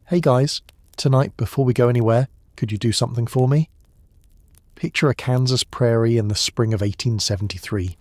Hey guys, tonight before we go anywhere, could you do something for me? Picture a Kansas prairie in the spring of 1873.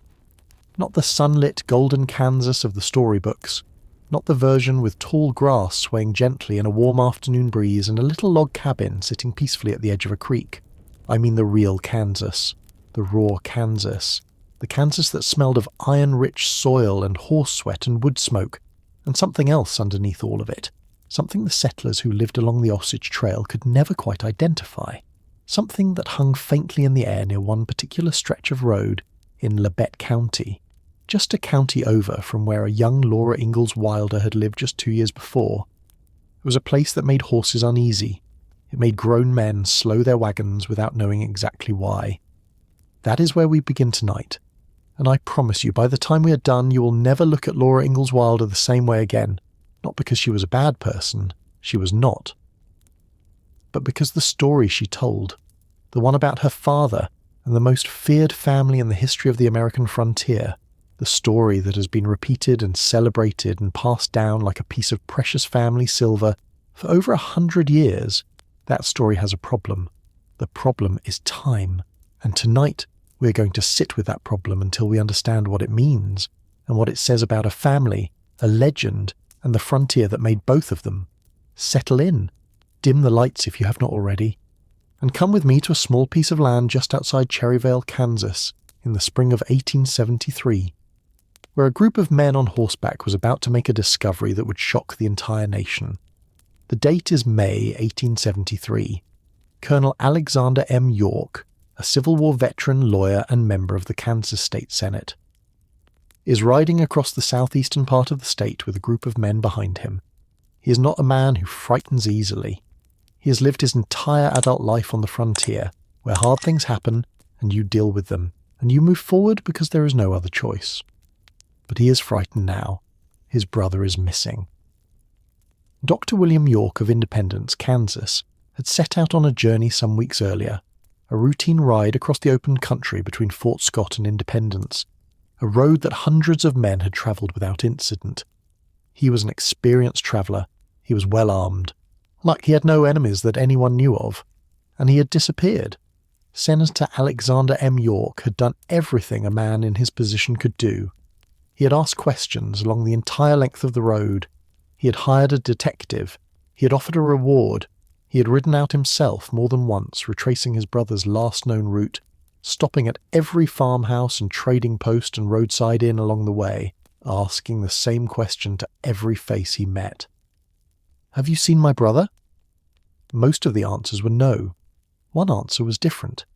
Not the sunlit golden Kansas of the storybooks, not the version with tall grass swaying gently in a warm afternoon breeze and a little log cabin sitting peacefully at the edge of a creek. I mean the real Kansas, the raw Kansas, the Kansas that smelled of iron-rich soil and horse sweat and wood smoke, and something else underneath all of it. Something the settlers who lived along the Osage Trail could never quite identify. Something that hung faintly in the air near one particular stretch of road in Labette County, just a county over from where a young Laura Ingalls Wilder had lived just 2 years before. It was a place that made horses uneasy. It made grown men slow their wagons without knowing exactly why. That is where we begin tonight, and I promise you by the time we are done you will never look at Laura Ingalls Wilder the same way again. Not because she was a bad person, she was not. But because the story she told, the one about her father and the most feared family in the history of the American frontier, the story that has been repeated and celebrated and passed down like a piece of precious family silver for over 100 years, that story has a problem. The problem is time. And tonight we are going to sit with that problem until we understand what it means and what it says about a family, a legend, and the frontier that made both of them. Settle in, dim the lights if you have not already, and come with me to a small piece of land just outside Cherryvale, Kansas, in the spring of 1873, where a group of men on horseback was about to make a discovery that would shock the entire nation. The date is May 1873. Colonel Alexander M. York, a Civil War veteran, lawyer, and member of the Kansas State Senate, is riding across the southeastern part of the state with a group of men behind him. He is not a man who frightens easily. He has lived his entire adult life on the frontier, where hard things happen and you deal with them, and you move forward because there is no other choice. But he is frightened now. His brother is missing. Dr. William York of Independence, Kansas, had set out on a journey some weeks earlier, a routine ride across the open country between Fort Scott and Independence, a road that hundreds of men had travelled without incident. He was an experienced traveller. He was well armed. Like he had no enemies that anyone knew of. And he had disappeared. Senator Alexander M. York had done everything a man in his position could do. He had asked questions along the entire length of the road. He had hired a detective. He had offered a reward. He had ridden out himself more than once, retracing his brother's last known route, stopping at every farmhouse and trading post and roadside inn along the way, asking the same question to every face he met. "Have you seen my brother?" Most of the answers were no. One answer was different.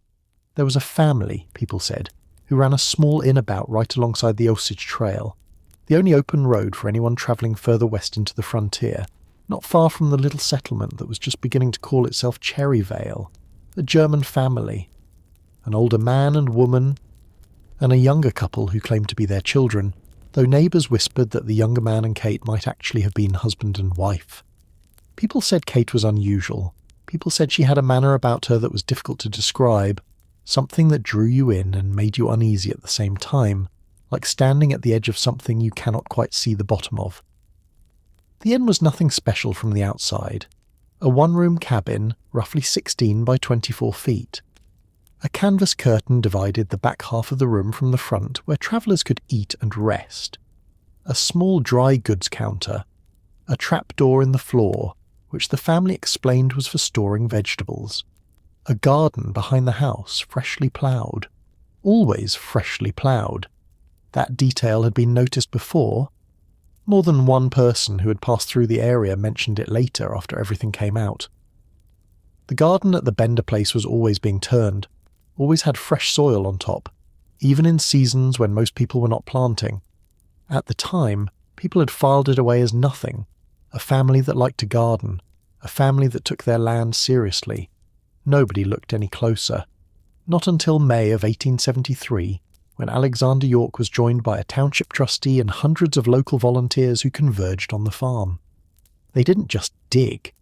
There was a family, people said, who ran a small inn about right alongside the Osage Trail, the only open road for anyone travelling further west into the frontier, not far from the little settlement that was just beginning to call itself Cherryvale, a German family. An older man and woman, and a younger couple who claimed to be their children, though neighbours whispered that the younger man and Kate might actually have been husband and wife. People said Kate was unusual. People said she had a manner about her that was difficult to describe, something that drew you in and made you uneasy at the same time, like standing at the edge of something you cannot quite see the bottom of. The inn was nothing special from the outside. A one-room cabin, roughly 16 by 24 feet. A canvas curtain divided the back half of the room from the front, where travellers could eat and rest. A small dry goods counter. A trapdoor in the floor, which the family explained was for storing vegetables. A garden behind the house, freshly ploughed. Always freshly ploughed. That detail had been noticed before. More than one person who had passed through the area mentioned it later after everything came out. The garden at the Bender place was always being turned, always had fresh soil on top, even in seasons when most people were not planting. At the time, people had filed it away as nothing, a family that liked to garden, a family that took their land seriously. Nobody looked any closer. Not until May of 1873, when Alexander York was joined by a township trustee and hundreds of local volunteers who converged on the farm. They didn't just dig.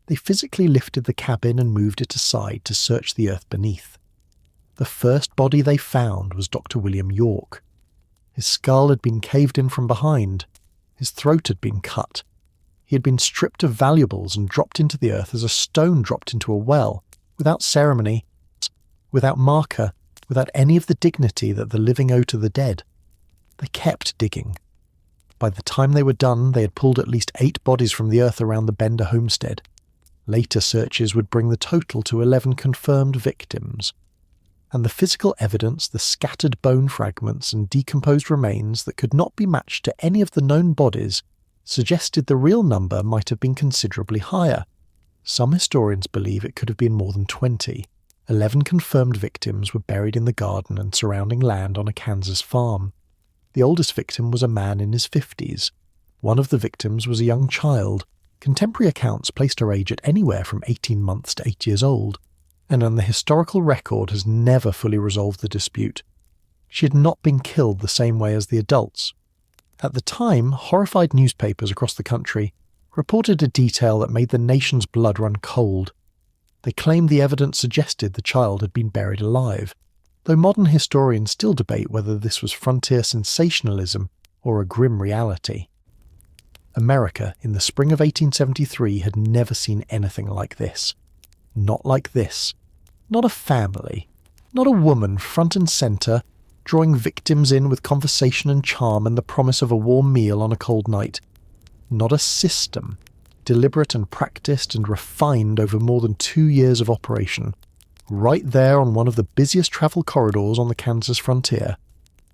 They physically lifted the cabin and moved it aside to search the earth beneath. The first body they found was Dr. William York. His skull had been caved in from behind. His throat had been cut. He had been stripped of valuables and dropped into the earth as a stone dropped into a well, without ceremony, without marker, without any of the dignity that the living owe to the dead. They kept digging. By the time they were done, they had pulled at least 8 bodies from the earth around the Bender homestead. Later searches would bring the total to 11 confirmed victims. And the physical evidence, the scattered bone fragments and decomposed remains that could not be matched to any of the known bodies, suggested the real number might have been considerably higher. Some historians believe it could have been more than 20. 11 confirmed victims were buried in the garden and surrounding land on a Kansas farm. The oldest victim was a man in his 50s. One of the victims was a young child. Contemporary accounts placed her age at anywhere from 18 months to 8 years old, and the historical record has never fully resolved the dispute. She had not been killed the same way as the adults. At the time, horrified newspapers across the country reported a detail that made the nation's blood run cold. They claimed the evidence suggested the child had been buried alive, though modern historians still debate whether this was frontier sensationalism or a grim reality. America, in the spring of 1873, had never seen anything like this. Not like this. Not a family. Not a woman front and centre, drawing victims in with conversation and charm and the promise of a warm meal on a cold night. Not a system, deliberate and practiced and refined over more than 2 years of operation. Right there on one of the busiest travel corridors on the Kansas frontier.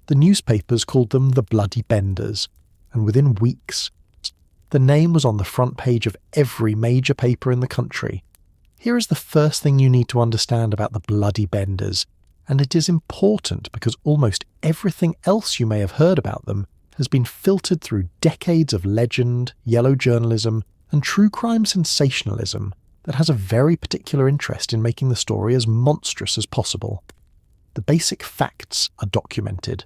The newspapers called them the Bloody Benders, and within weeks, the name was on the front page of every major paper in the country. Here is the first thing you need to understand about the Bloody Benders, and it is important because almost everything else you may have heard about them has been filtered through decades of legend, yellow journalism, and true crime sensationalism that has a very particular interest in making the story as monstrous as possible. The basic facts are documented.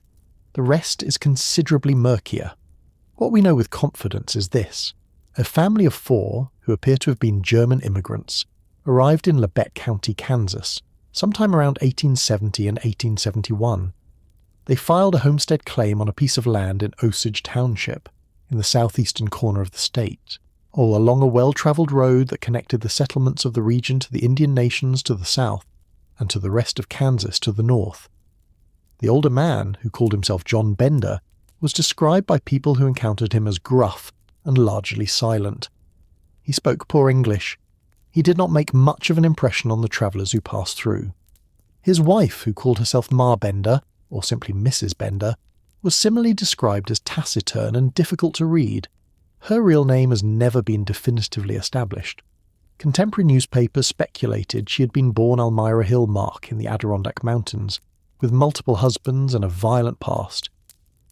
The rest is considerably murkier. What we know with confidence is this. A family of 4, who appear to have been German immigrants, arrived in Labette County, Kansas, sometime around 1870 and 1871. They filed a homestead claim on a piece of land in Osage Township, in the southeastern corner of the state, all along a well-travelled road that connected the settlements of the region to the Indian nations to the south, and to the rest of Kansas to the north. The older man, who called himself John Bender, was described by people who encountered him as gruff and largely silent. He spoke poor English. He did not make much of an impression on the travellers who passed through. His wife, who called herself Ma Bender, or simply Mrs. Bender, was similarly described as taciturn and difficult to read. Her real name has never been definitively established. Contemporary newspapers speculated she had been born Elmira Hill Mark in the Adirondack Mountains, with multiple husbands and a violent past.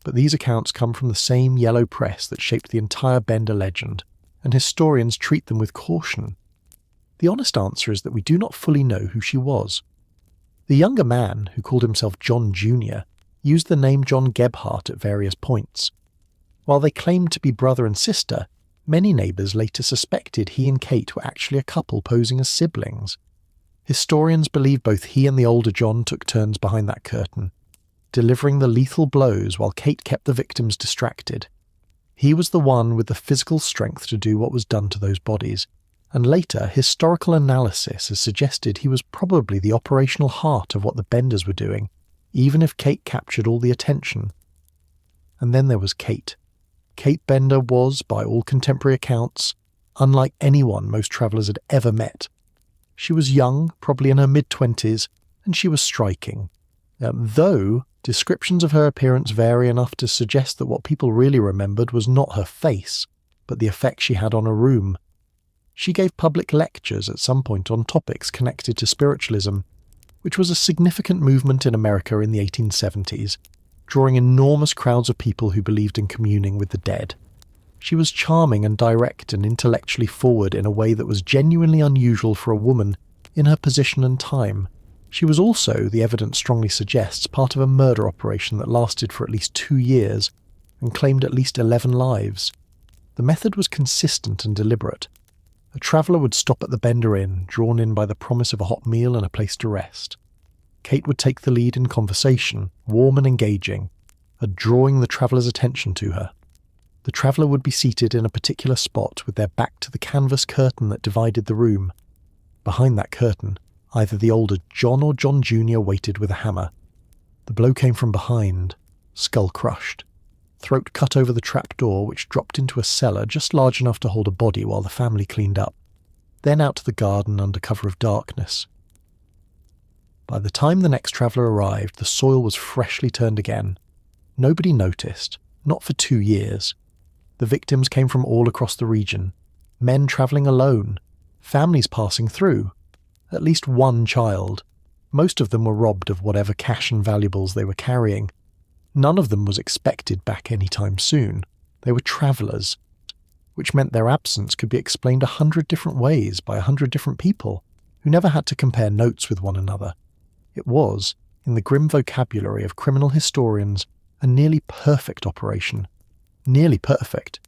But these accounts come from the same yellow press that shaped the entire Bender legend, and historians treat them with caution. The honest answer is that we do not fully know who she was. The younger man, who called himself John Jr., used the name John Gebhardt at various points. While they claimed to be brother and sister, many neighbours later suspected he and Kate were actually a couple posing as siblings. Historians believe both he and the older John took turns behind that curtain, delivering the lethal blows while Kate kept the victims distracted. He was the one with the physical strength to do what was done to those bodies, and later historical analysis has suggested he was probably the operational heart of what the Benders were doing, even if Kate captured all the attention. And then there was Kate. Kate Bender was, by all contemporary accounts, unlike anyone most travellers had ever met. She was young, probably in her mid-20s, and she was striking. Though descriptions of her appearance vary enough to suggest that what people really remembered was not her face, but the effect she had on a room. She gave public lectures at some point on topics connected to spiritualism, which was a significant movement in America in the 1870s, drawing enormous crowds of people who believed in communing with the dead. She was charming and direct and intellectually forward in a way that was genuinely unusual for a woman in her position and time. She was also, the evidence strongly suggests, part of a murder operation that lasted for at least 2 years and claimed at least 11 lives. The method was consistent and deliberate. A traveller would stop at the Bender Inn, drawn in by the promise of a hot meal and a place to rest. Kate would take the lead in conversation, warm and engaging, drawing the traveller's attention to her. The traveller would be seated in a particular spot with their back to the canvas curtain that divided the room. Behind that curtain, either the older John or John Jr. waited with a hammer. The blow came from behind, skull crushed, throat cut over the trapdoor which dropped into a cellar just large enough to hold a body while the family cleaned up, then out to the garden under cover of darkness. By the time the next traveller arrived, the soil was freshly turned again. Nobody noticed, not for 2 years. The victims came from all across the region, men travelling alone, families passing through, at least one child. Most of them were robbed of whatever cash and valuables they were carrying. None of them was expected back any time soon. They were travellers, which meant their absence could be explained 100 different ways by 100 different people, who never had to compare notes with one another. It was, in the grim vocabulary of criminal historians, a nearly perfect operation. Nearly perfect.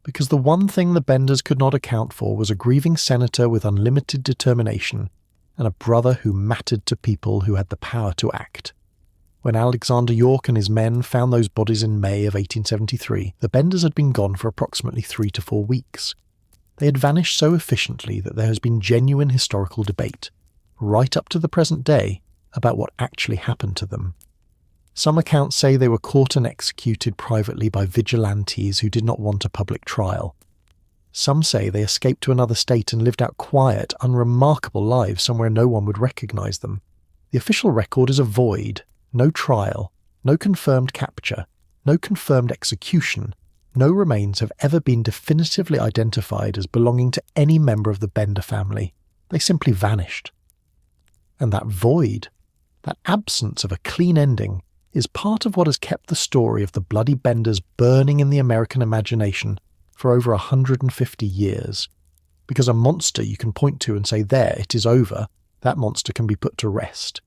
Because the one thing the Benders could not account for was a grieving senator with unlimited determination, and a brother who mattered to people who had the power to act. When Alexander York and his men found those bodies in May of 1873, the Benders had been gone for approximately 3 to 4 weeks. They had vanished so efficiently that there has been genuine historical debate, right up to the present day, about what actually happened to them. Some accounts say they were caught and executed privately by vigilantes who did not want a public trial. Some say they escaped to another state and lived out quiet, unremarkable lives somewhere no one would recognise them. The official record is a void. No trial, no confirmed capture, no confirmed execution. No remains have ever been definitively identified as belonging to any member of the Bender family. They simply vanished. And that void, that absence of a clean ending, is part of what has kept the story of the bloody Benders burning in the American imagination for over 150 years. Because a monster you can point to and say, there, it is over, that monster can be put to rest.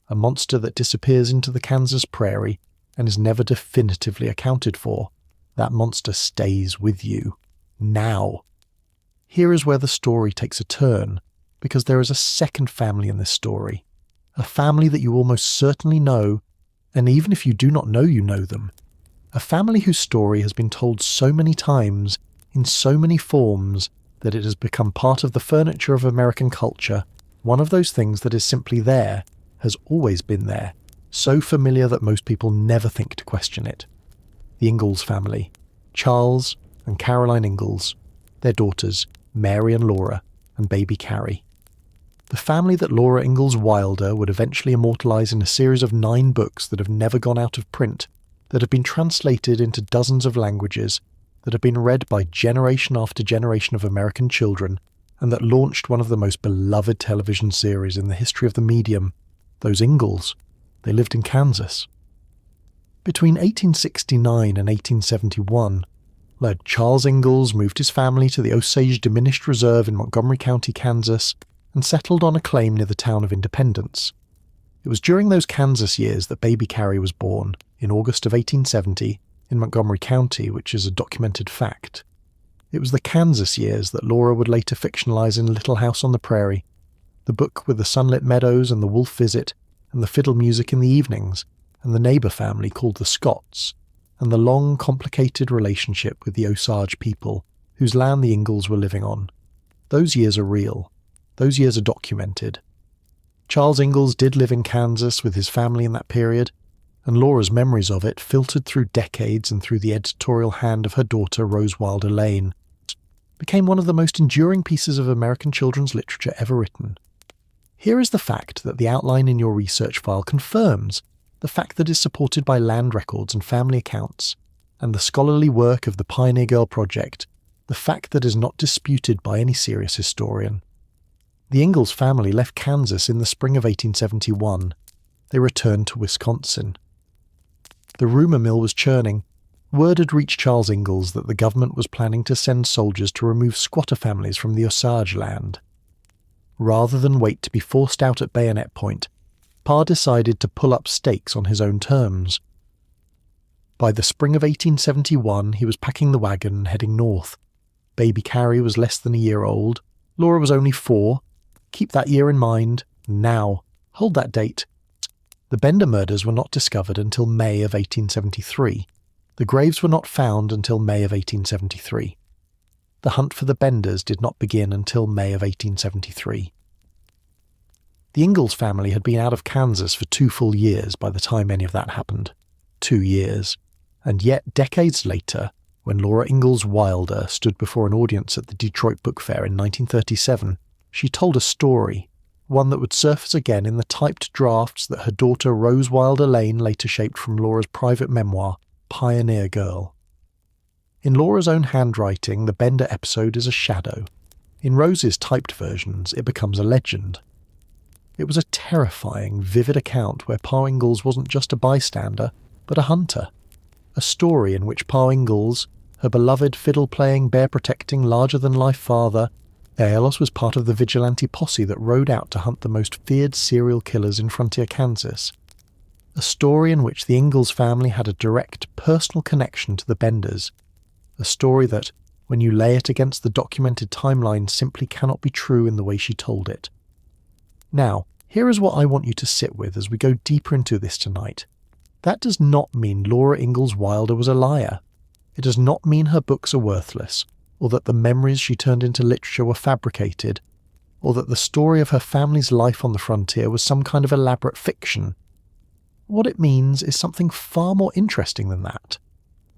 A monster that disappears into the Kansas prairie and is never definitively accounted for, that monster stays with you. Now. Here is where the story takes a turn, because there is a second family in this story. A family that you almost certainly know, and even if you do not know you know them. A family whose story has been told so many times, in so many forms, that it has become part of the furniture of American culture, one of those things that is simply there, has always been there, so familiar that most people never think to question it. The Ingalls family, Charles and Caroline Ingalls, their daughters, Mary and Laura, and baby Carrie. The family that Laura Ingalls Wilder would eventually immortalise in a series of 9 books that have never gone out of print, that have been translated into dozens of languages, that have been read by generation after generation of American children, and that launched one of the most beloved television series in the history of the medium. Those Ingalls, they lived in Kansas. Between 1869 and 1871, Lord Charles Ingalls moved his family to the Osage Diminished Reserve in Montgomery County, Kansas, and settled on a claim near the town of Independence. It was during those Kansas years that baby Carrie was born, in August of 1870, in Montgomery County, which is a documented fact. It was the Kansas years that Laura would later fictionalize in Little House on the Prairie, the book with the sunlit meadows and the wolf visit, and the fiddle music in the evenings, and the neighbour family called the Scotts, and the long, complicated relationship with the Osage people, whose land the Ingalls were living on. Those years are real. Those years are documented. Charles Ingalls did live in Kansas with his family in that period, and Laura's memories of it filtered through decades and through the editorial hand of her daughter Rose Wilder Lane, became one of the most enduring pieces of American children's literature ever written. Here is the fact that the outline in your research file confirms, the fact that is supported by land records and family accounts, and the scholarly work of the Pioneer Girl Project, the fact that is not disputed by any serious historian. The Ingalls family left Kansas in the spring of 1871. They returned to Wisconsin. The rumour mill was churning. Word had reached Charles Ingalls that the government was planning to send soldiers to remove squatter families from the Osage land. Rather than wait to be forced out at bayonet point, Pa decided to pull up stakes on his own terms. By the spring of 1871, he was packing the wagon and heading north. Baby Carrie was less than a year old. Laura was only 4. Keep that year in mind. Now. Hold that date. The Bender murders were not discovered until May of 1873. The graves were not found until May of 1873. The hunt for the Benders did not begin until May of 1873. The Ingalls family had been out of Kansas for 2 full years by the time any of that happened. 2 years. And yet, decades later, when Laura Ingalls Wilder stood before an audience at the Detroit Book Fair in 1937, she told a story, one that would surface again in the typed drafts that her daughter Rose Wilder Lane later shaped from Laura's private memoir, Pioneer Girl. In Laura's own handwriting, the Bender episode is a shadow. In Rose's typed versions, it becomes a legend. It was a terrifying, vivid account where Pa Ingalls wasn't just a bystander, but a hunter. A story in which Pa Ingalls, her beloved fiddle-playing, bear-protecting, larger-than-life father, Ingalls was part of the vigilante posse that rode out to hunt the most feared serial killers in frontier Kansas. A story in which the Ingalls family had a direct, personal connection to the Benders. A story that, when you lay it against the documented timeline, simply cannot be true in the way she told it. Now, here is what I want you to sit with as we go deeper into this tonight. That does not mean Laura Ingalls Wilder was a liar. It does not mean her books are worthless, or that the memories she turned into literature were fabricated, or that the story of her family's life on the frontier was some kind of elaborate fiction. What it means is something far more interesting than that.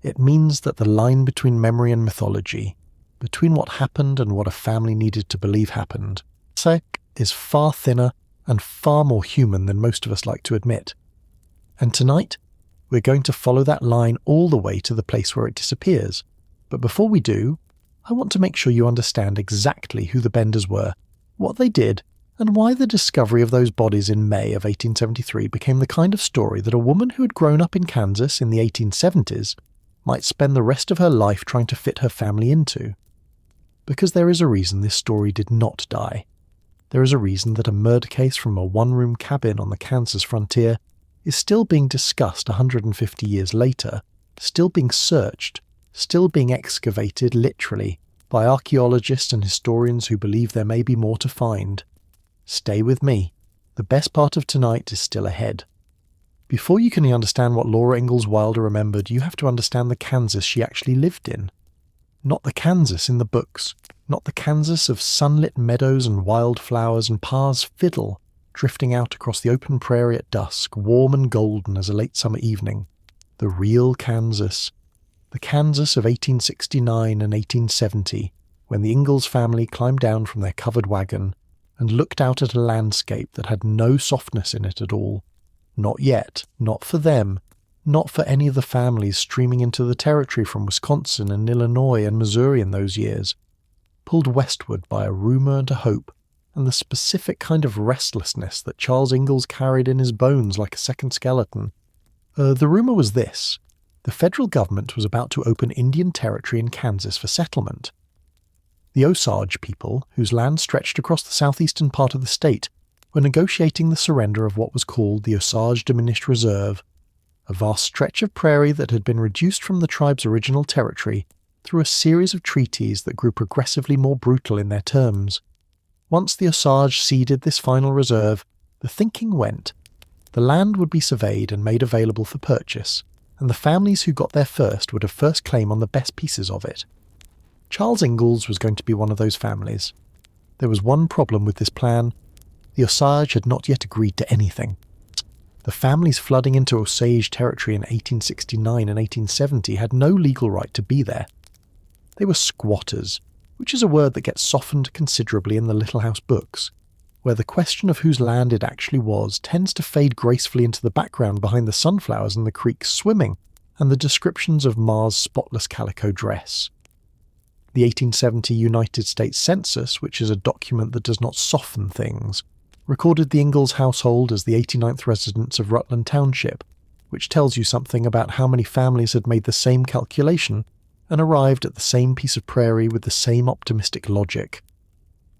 It means that the line between memory and mythology, between what happened and what a family needed to believe happened, is far thinner and far more human than most of us like to admit. And tonight, we're going to follow that line all the way to the place where it disappears. But before we do, I want to make sure you understand exactly who the Benders were, what they did, and why the discovery of those bodies in May of 1873 became the kind of story that a woman who had grown up in Kansas in the 1870s might spend the rest of her life trying to fit her family into. Because there is a reason this story did not die. There is a reason that a murder case from a one-room cabin on the Kansas frontier is still being discussed 150 years later, still being searched, still being excavated literally by archaeologists and historians who believe there may be more to find. Stay with me. The best part of tonight is still ahead. Before you can understand what Laura Ingalls Wilder remembered, you have to understand the Kansas she actually lived in. Not the Kansas in the books, not the Kansas of sunlit meadows and wildflowers and Pa's fiddle drifting out across the open prairie at dusk, warm and golden as a late summer evening. The real Kansas. The Kansas of 1869 and 1870, when the Ingalls family climbed down from their covered wagon and looked out at a landscape that had no softness in it at all. Not yet, not for them, not for any of the families streaming into the territory from Wisconsin and Illinois and Missouri in those years, pulled westward by a rumour and a hope, and the specific kind of restlessness that Charles Ingalls carried in his bones like a second skeleton. The rumour was this. The federal government was about to open Indian territory in Kansas for settlement. The Osage people, whose land stretched across the southeastern part of the state, were negotiating the surrender of what was called the Osage Diminished Reserve, a vast stretch of prairie that had been reduced from the tribe's original territory through a series of treaties that grew progressively more brutal in their terms. Once the Osage ceded this final reserve, the thinking went. The land would be surveyed and made available for purchase, and the families who got there first would have first claim on the best pieces of it. Charles Ingalls was going to be one of those families. There was one problem with this plan. The Osage had not yet agreed to anything. The families flooding into Osage territory in 1869 and 1870 had no legal right to be there. They were squatters, which is a word that gets softened considerably in the Little House books, where the question of whose land it actually was tends to fade gracefully into the background behind the sunflowers and the creeks swimming, and the descriptions of Ma's spotless calico dress. The 1870 United States Census, which is a document that does not soften things, recorded the Ingalls household as the 89th residents of Rutland Township, which tells you something about how many families had made the same calculation and arrived at the same piece of prairie with the same optimistic logic.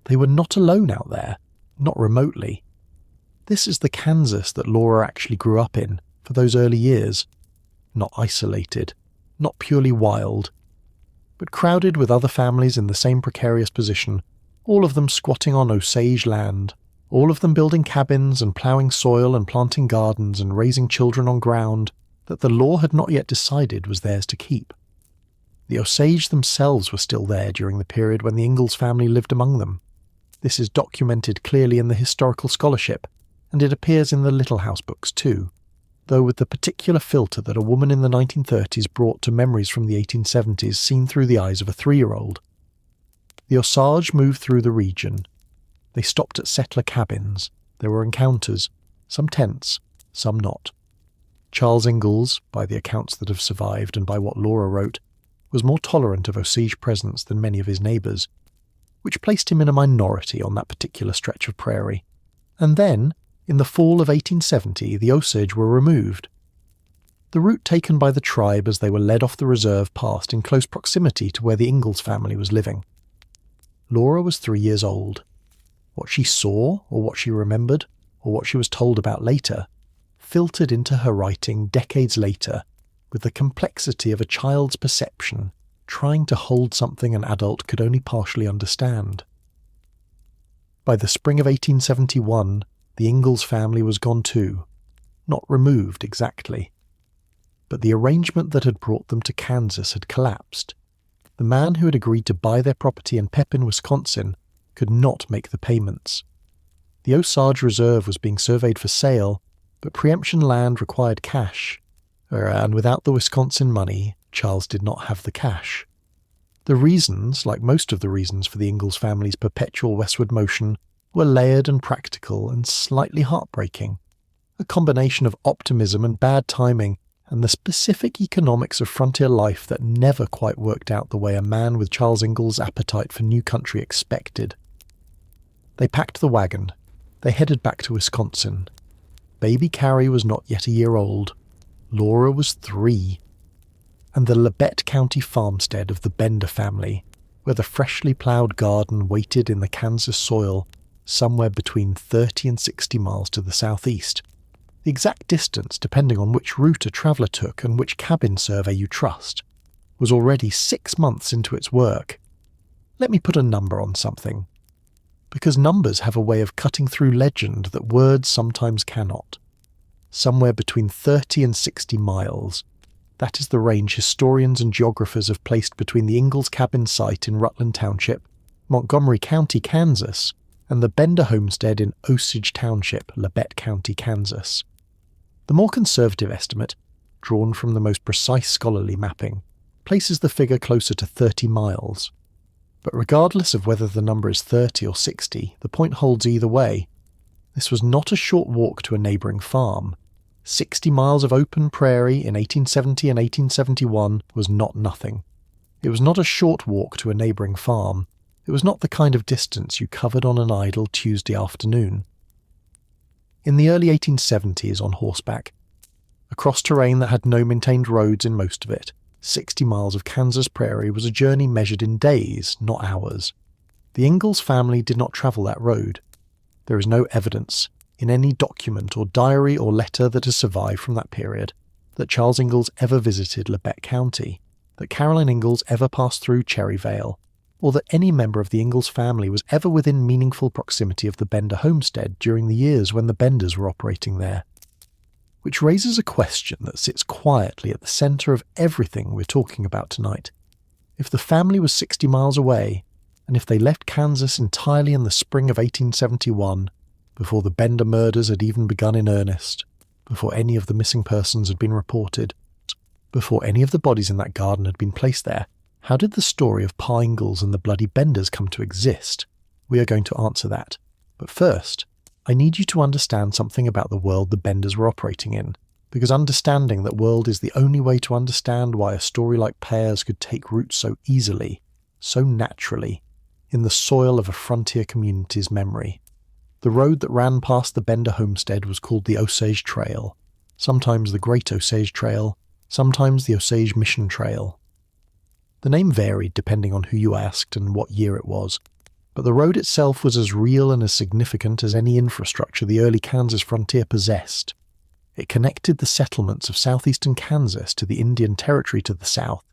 They were not alone out there, not remotely. This is the Kansas that Laura actually grew up in for those early years. Not isolated, not purely wild, but crowded with other families in the same precarious position, all of them squatting on Osage land, all of them building cabins and ploughing soil and planting gardens and raising children on ground, that the law had not yet decided was theirs to keep. The Osage themselves were still there during the period when the Ingalls family lived among them. This is documented clearly in the historical scholarship, and it appears in the Little House books too, though with the particular filter that a woman in the 1930s brought to memories from the 1870s seen through the eyes of a 3-year-old. The Osage moved through the region. They stopped at settler cabins. There were encounters, some tense, some not. Charles Ingalls, by the accounts that have survived and by what Laura wrote, was more tolerant of Osage presence than many of his neighbours, which placed him in a minority on that particular stretch of prairie. And then, in the fall of 1870, the Osage were removed. The route taken by the tribe as they were led off the reserve passed in close proximity to where the Ingalls family was living. Laura was 3 years old. What she saw, or what she remembered, or what she was told about later, filtered into her writing decades later with the complexity of a child's perception trying to hold something an adult could only partially understand. By the spring of 1871, the Ingalls family was gone too, not removed exactly. But the arrangement that had brought them to Kansas had collapsed. The man who had agreed to buy their property in Pepin, Wisconsin, could not make the payments. The Osage Reserve was being surveyed for sale, but preemption land required cash, and without the Wisconsin money, Charles did not have the cash. The reasons, like most of the reasons for the Ingalls family's perpetual westward motion, were layered and practical and slightly heartbreaking. A combination of optimism and bad timing, and the specific economics of frontier life that never quite worked out the way a man with Charles Ingalls' appetite for new country expected. They packed the wagon. They headed back to Wisconsin. Baby Carrie was not yet a year old. Laura was 3. And the Labette County farmstead of the Bender family, where the freshly ploughed garden waited in the Kansas soil, somewhere between 30 and 60 miles to the southeast. The exact distance, depending on which route a traveller took and which cabin survey you trust, was already 6 months into its work. Let me put a number on something, because numbers have a way of cutting through legend that words sometimes cannot. Somewhere between 30 and 60 miles. That is the range historians and geographers have placed between the Ingalls cabin site in Rutland Township, Montgomery County, Kansas, and the Bender homestead in Osage Township, Labette County, Kansas. The more conservative estimate, drawn from the most precise scholarly mapping, places the figure closer to 30 miles. But regardless of whether the number is 30 or 60, the point holds either way. This was not a short walk to a neighbouring farm. 60 miles of open prairie in 1870 and 1871 was not nothing. It was not a short walk to a neighbouring farm. It was not the kind of distance you covered on an idle Tuesday afternoon. In the early 1870s, on horseback, across terrain that had no maintained roads in most of it, 60 miles of Kansas prairie was a journey measured in days, not hours. The Ingalls family did not travel that road. There is no evidence, in any document or diary or letter that has survived from that period, that Charles Ingalls ever visited Labette County, that Caroline Ingalls ever passed through Cherry Vale, or that any member of the Ingalls family was ever within meaningful proximity of the Bender homestead during the years when the Benders were operating there. Which raises a question that sits quietly at the centre of everything we're talking about tonight. If the family was 60 miles away, and if they left Kansas entirely in the spring of 1871, before the Bender murders had even begun in earnest, before any of the missing persons had been reported, before any of the bodies in that garden had been placed there, how did the story of Pa Ingalls and the bloody Benders come to exist? We are going to answer that. But first, I need you to understand something about the world the Benders were operating in, because understanding that world is the only way to understand why a story like Pear's could take root so easily, so naturally, in the soil of a frontier community's memory. The road that ran past the Bender homestead was called the Osage Trail, sometimes the Great Osage Trail, sometimes the Osage Mission Trail. The name varied depending on who you asked and what year it was, but the road itself was as real and as significant as any infrastructure the early Kansas frontier possessed. It connected the settlements of southeastern Kansas to the Indian Territory to the south,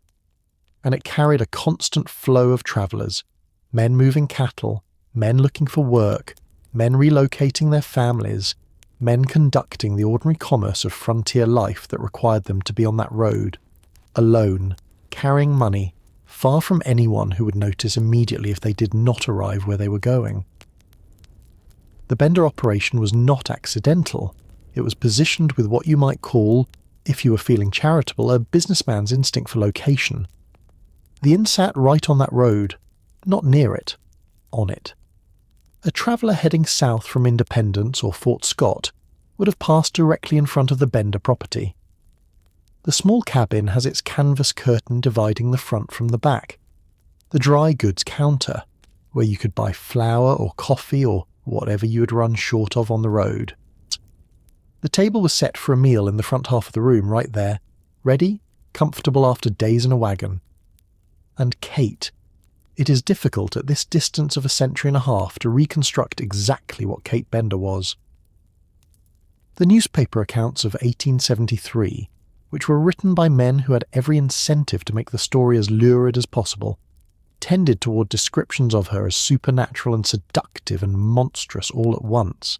and it carried a constant flow of travellers, men moving cattle, men looking for work, men relocating their families, men conducting the ordinary commerce of frontier life that required them to be on that road, alone, carrying money, far from anyone who would notice immediately if they did not arrive where they were going. The Bender operation was not accidental. It was positioned with what you might call, if you were feeling charitable, a businessman's instinct for location. The inn sat right on that road, not near it, on it. A traveller heading south from Independence or Fort Scott would have passed directly in front of the Bender property. The small cabin has its canvas curtain dividing the front from the back. The dry goods counter, where you could buy flour or coffee or whatever you had run short of on the road. The table was set for a meal in the front half of the room right there, ready, comfortable after days in a wagon. And Kate. It is difficult at this distance of a century and a half to reconstruct exactly what Kate Bender was. The newspaper accounts of 1873, which were written by men who had every incentive to make the story as lurid as possible, tended toward descriptions of her as supernatural and seductive and monstrous all at once,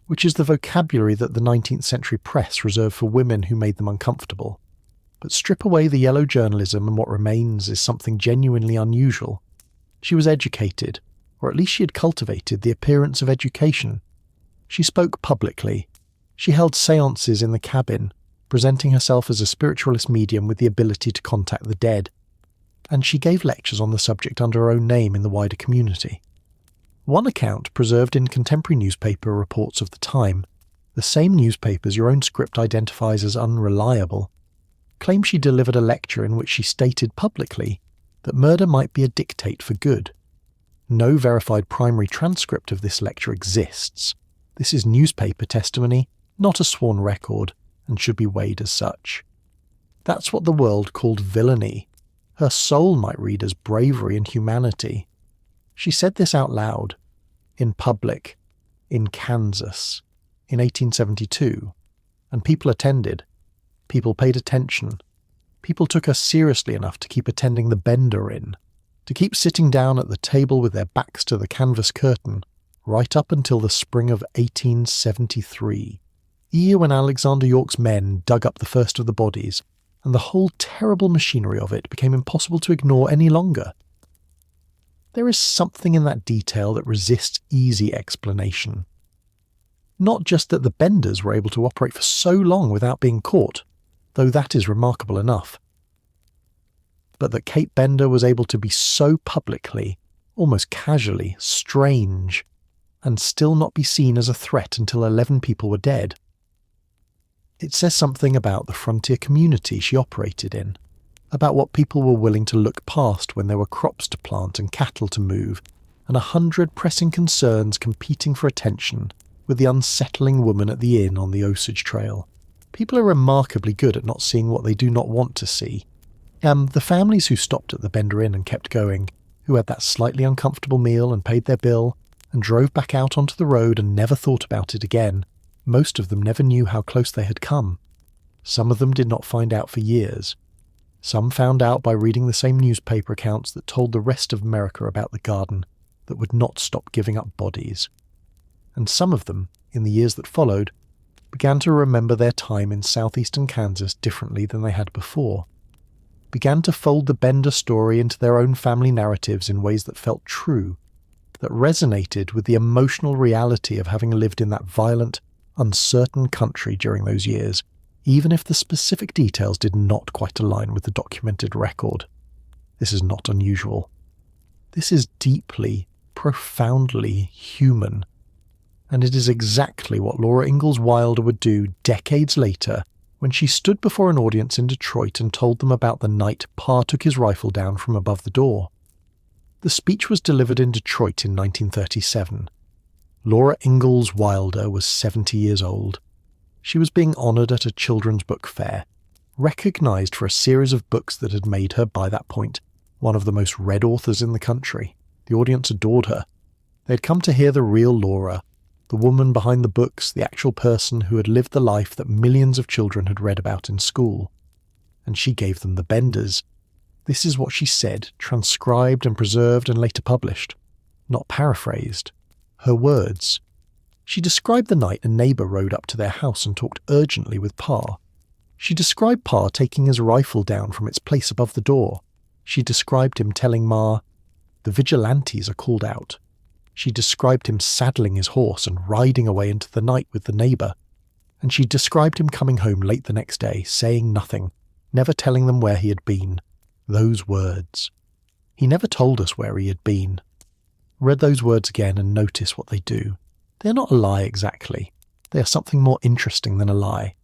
which is the vocabulary that the 19th century press reserved for women who made them uncomfortable. But strip away the yellow journalism and what remains is something genuinely unusual. She was educated, or at least she had cultivated the appearance of education. She spoke publicly. She held séances in the cabin, presenting herself as a spiritualist medium with the ability to contact the dead. And she gave lectures on the subject under her own name in the wider community. One account preserved in contemporary newspaper reports of the time, the same newspapers your own script identifies as unreliable, claims she delivered a lecture in which she stated publicly that murder might be a dictate for good. No verified primary transcript of this lecture exists. This is newspaper testimony, not a sworn record, and should be weighed as such. That's what the world called villainy. Her soul might read as bravery and humanity. She said this out loud, in public, in Kansas, in 1872, and people attended. People paid attention. People took her seriously enough to keep attending the Bender Inn, to keep sitting down at the table with their backs to the canvas curtain, right up until the spring of 1873, the year when Alexander York's men dug up the first of the bodies, and the whole terrible machinery of it became impossible to ignore any longer. There is something in that detail that resists easy explanation. Not just that the Benders were able to operate for so long without being caught, though that is remarkable enough, but that Kate Bender was able to be so publicly, almost casually, strange, and still not be seen as a threat until 11 people were dead. It says something about the frontier community she operated in, about what people were willing to look past when there were crops to plant and cattle to move, and 100 pressing concerns competing for attention with the unsettling woman at the inn on the Osage Trail. People are remarkably good at not seeing what they do not want to see. The families who stopped at the Bender Inn and kept going, who had that slightly uncomfortable meal and paid their bill, and drove back out onto the road and never thought about it again, most of them never knew how close they had come. Some of them did not find out for years. Some found out by reading the same newspaper accounts that told the rest of America about the garden that would not stop giving up bodies. And some of them, in the years that followed, began to remember their time in southeastern Kansas differently than they had before, began to fold the Bender story into their own family narratives in ways that felt true, that resonated with the emotional reality of having lived in that violent, uncertain country during those years, even if the specific details did not quite align with the documented record. This is not unusual. This is deeply, profoundly human. And it is exactly what Laura Ingalls Wilder would do decades later when she stood before an audience in Detroit and told them about the night Pa took his rifle down from above the door. The speech was delivered in Detroit in 1937. Laura Ingalls Wilder was 70 years old. She was being honoured at a children's book fair, recognised for a series of books that had made her, by that point, one of the most read authors in the country. The audience adored her. They had come to hear the real Laura, the woman behind the books, the actual person who had lived the life that millions of children had read about in school. And she gave them the Benders. This is what she said, transcribed and preserved and later published. Not paraphrased. Her words. She described the night a neighbour rode up to their house and talked urgently with Pa. She described Pa taking his rifle down from its place above the door. She described him telling Ma, "The vigilantes are called out." She described him saddling his horse and riding away into the night with the neighbour. And she described him coming home late the next day, saying nothing, never telling them where he had been. Those words. He never told us where he had been. Read those words again and notice what they do. They are not a lie exactly. They are something more interesting than a lie.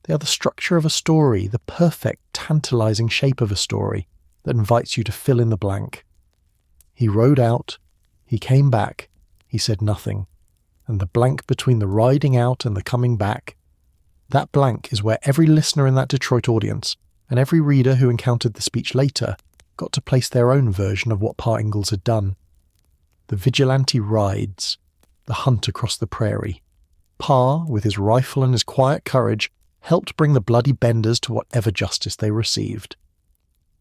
They are the structure of a story, the perfect, tantalizing shape of a story that invites you to fill in the blank. He rode out, he came back, he said nothing, and the blank between the riding out and the coming back, that blank is where every listener in that Detroit audience, and every reader who encountered the speech later, got to place their own version of what Pa Ingalls had done. The vigilante rides, the hunt across the prairie. Pa, with his rifle and his quiet courage, helped bring the bloody benders to whatever justice they received.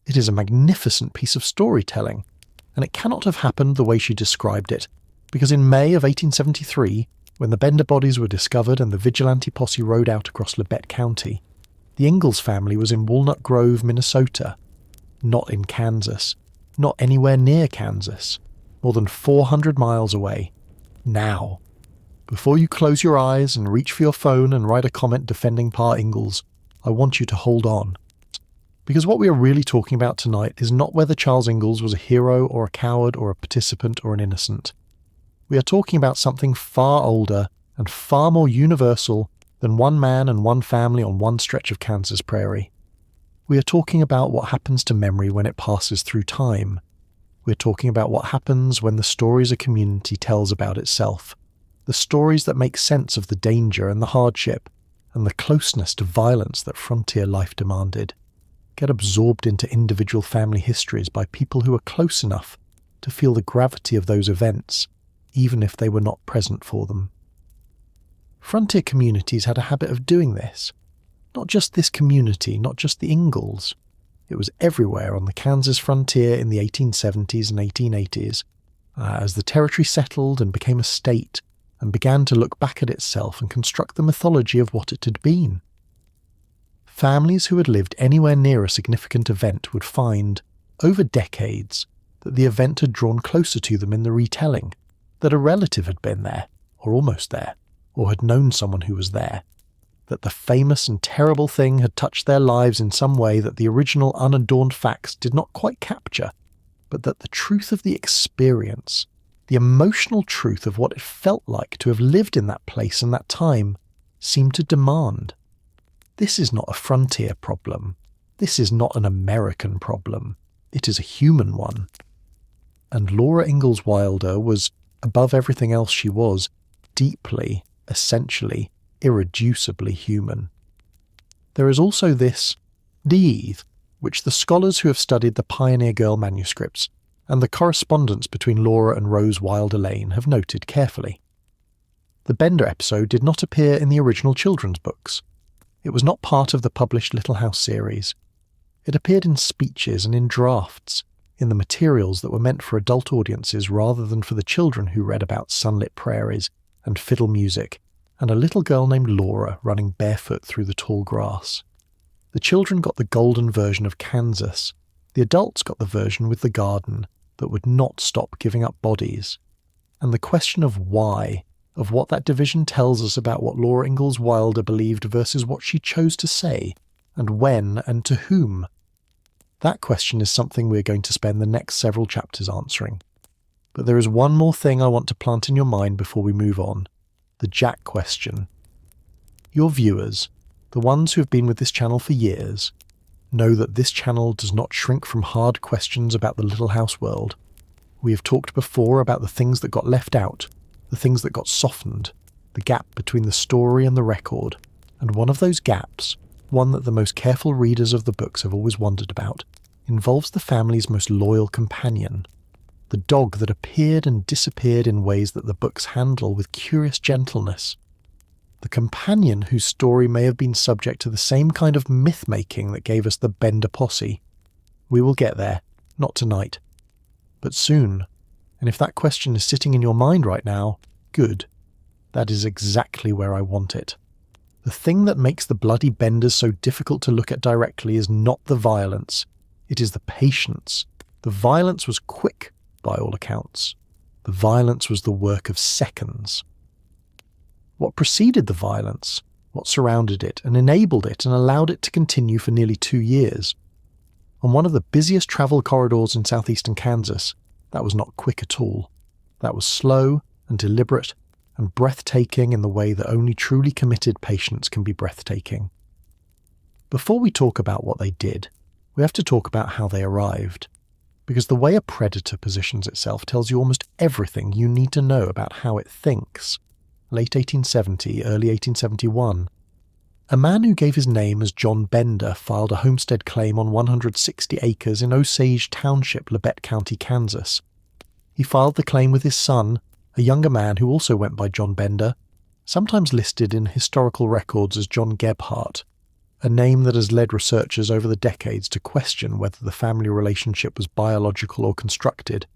It is a magnificent piece of storytelling, and it cannot have happened the way she described it, because in May of 1873, when the Bender bodies were discovered and the vigilante posse rode out across Labette County, the Ingalls family was in Walnut Grove, Minnesota, not in Kansas, not anywhere near Kansas, more than 400 miles away. Now, before you close your eyes and reach for your phone and write a comment defending Pa Ingalls, I want you to hold on. Because what we are really talking about tonight is not whether Charles Ingalls was a hero or a coward or a participant or an innocent. We are talking about something far older and far more universal than one man and one family on one stretch of Kansas prairie. We are talking about what happens to memory when it passes through time. We're talking about what happens when the stories a community tells about itself, the stories that make sense of the danger and the hardship, and the closeness to violence that frontier life demanded, get absorbed into individual family histories by people who are close enough to feel the gravity of those events, even if they were not present for them. Frontier communities had a habit of doing this. Not just this community, not just the Ingalls. It was everywhere on the Kansas frontier in the 1870s and 1880s, as the territory settled and became a state and began to look back at itself and construct the mythology of what it had been. Families who had lived anywhere near a significant event would find, over decades, that the event had drawn closer to them in the retelling, that a relative had been there, or almost there, or had known someone who was there, that the famous and terrible thing had touched their lives in some way that the original unadorned facts did not quite capture, but that the truth of the experience, the emotional truth of what it felt like to have lived in that place and that time, seemed to demand. This is not a frontier problem. This is not an American problem. It is a human one. And Laura Ingalls Wilder was, above everything else she was, deeply, essentially, irreducibly human. There is also this Deeth, which the scholars who have studied the Pioneer Girl manuscripts and the correspondence between Laura and Rose Wilder Lane have noted carefully. The Bender episode did not appear in the original children's books. It was not part of the published Little House series. It appeared in speeches and in drafts, in the materials that were meant for adult audiences rather than for the children who read about sunlit prairies and fiddle music and a little girl named Laura running barefoot through the tall grass. The children got the golden version of Kansas. The adults got the version with the garden that would not stop giving up bodies. And the question of why, of what that division tells us about what Laura Ingalls Wilder believed versus what she chose to say, and when and to whom, that question is something we're going to spend the next several chapters answering. But there is one more thing I want to plant in your mind before we move on. The Jack question. Your viewers, the ones who have been with this channel for years, know that this channel does not shrink from hard questions about the Little House world. We have talked before about the things that got left out, the things that got softened, the gap between the story and the record, and one of those gaps, one that the most careful readers of the books have always wondered about, involves the family's most loyal companion, the dog that appeared and disappeared in ways that the books handle with curious gentleness, the companion whose story may have been subject to the same kind of myth-making that gave us the Bender posse. We will get there, not tonight, but soon, and if that question is sitting in your mind right now, good. That is exactly where I want it. The thing that makes the bloody benders so difficult to look at directly is not the violence. It is the patience. The violence was quick, by all accounts. The violence was the work of seconds. What preceded the violence? What surrounded it and enabled it and allowed it to continue for nearly 2 years? On one of the busiest travel corridors in southeastern Kansas, that was not quick at all. That was slow and deliberate and breathtaking in the way that only truly committed patience can be breathtaking. Before we talk about what they did, we have to talk about how they arrived. Because the way a predator positions itself tells you almost everything you need to know about how it thinks. Late 1870, early 1871. A man who gave his name as John Bender filed a homestead claim on 160 acres in Osage Township, Labette County, Kansas. He filed the claim with his son, a younger man who also went by John Bender, sometimes listed in historical records as John Gebhardt, a name that has led researchers over the decades to question whether the family relationship was biological or constructed,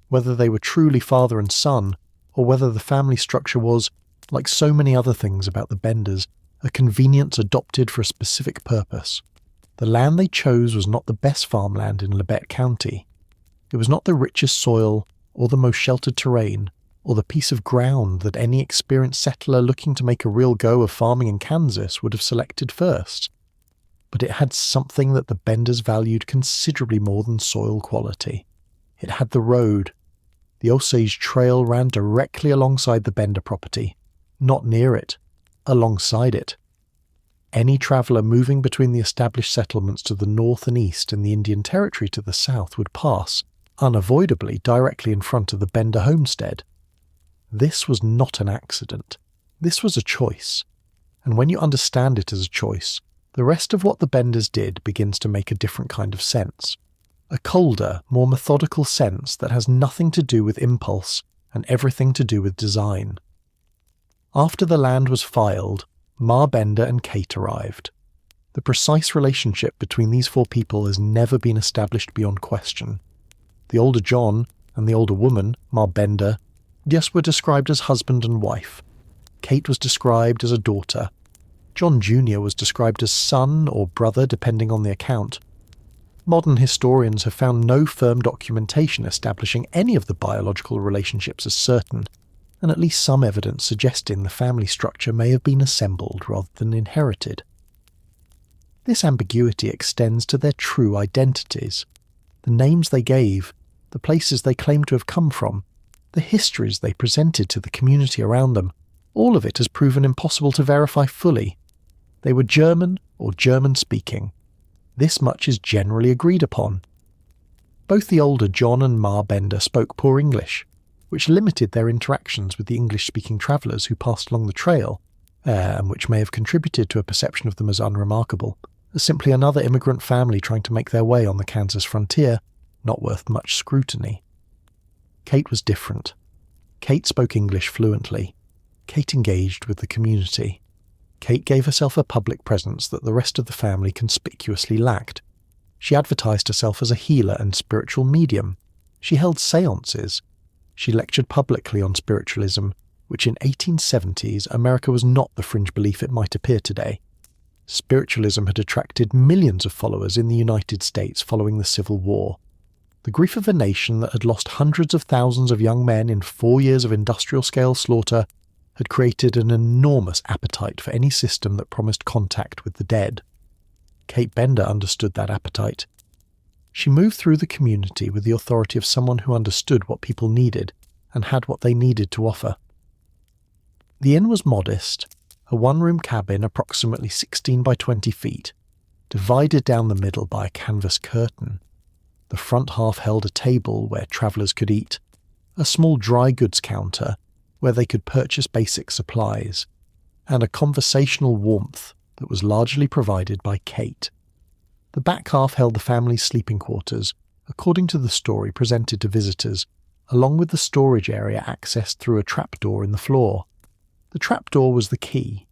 whether they were truly father and son, or whether the family structure was, like so many other things about the Benders, a convenience adopted for a specific purpose. The land they chose was not the best farmland in Labette County. It was not the richest soil, or the most sheltered terrain, or the piece of ground that any experienced settler looking to make a real go of farming in Kansas would have selected first. But it had something that the Benders valued considerably more than soil quality. It had the road. The Osage Trail ran directly alongside the Bender property, not near it, alongside it. Any traveller moving between the established settlements to the north and east and the Indian Territory to the south would pass, unavoidably, directly in front of the Bender homestead. This was not an accident. This was a choice. And when you understand it as a choice, the rest of what the Benders did begins to make a different kind of sense. A colder, more methodical sense that has nothing to do with impulse and everything to do with design. After the land was filed, Ma Bender and Kate arrived. The precise relationship between these 4 people has never been established beyond question. The older John and the older woman, Ma Bender, were described as husband and wife. Kate was described as a daughter. John Jr. was described as son or brother depending on the account. Modern historians have found no firm documentation establishing any of the biological relationships as certain, and at least some evidence suggesting the family structure may have been assembled rather than inherited. This ambiguity extends to their true identities, the names they gave, the places they claimed to have come from, the histories they presented to the community around them. All of it has proven impossible to verify fully. They were German or German-speaking. This much is generally agreed upon. Both the older John and Ma Bender spoke poor English, which limited their interactions with the English-speaking travellers who passed along the trail, and which may have contributed to a perception of them as unremarkable, as simply another immigrant family trying to make their way on the Kansas frontier, not worth much scrutiny. Kate was different. Kate spoke English fluently. Kate engaged with the community. Kate gave herself a public presence that the rest of the family conspicuously lacked. She advertised herself as a healer and spiritual medium. She held seances. She lectured publicly on spiritualism, which in 1870s America was not the fringe belief it might appear today. Spiritualism had attracted millions of followers in the United States following the Civil War. The grief of a nation that had lost hundreds of thousands of young men in 4 years of industrial-scale slaughter had created an enormous appetite for any system that promised contact with the dead. Kate Bender understood that appetite. She moved through the community with the authority of someone who understood what people needed and had what they needed to offer. The inn was modest, a one-room cabin approximately 16 by 20 feet, divided down the middle by a canvas curtain. The front half held a table where travellers could eat, a small dry goods counter where they could purchase basic supplies, and a conversational warmth that was largely provided by Kate. The back half held the family's sleeping quarters, according to the story presented to visitors, along with the storage area accessed through a trapdoor in the floor. The trapdoor was the key.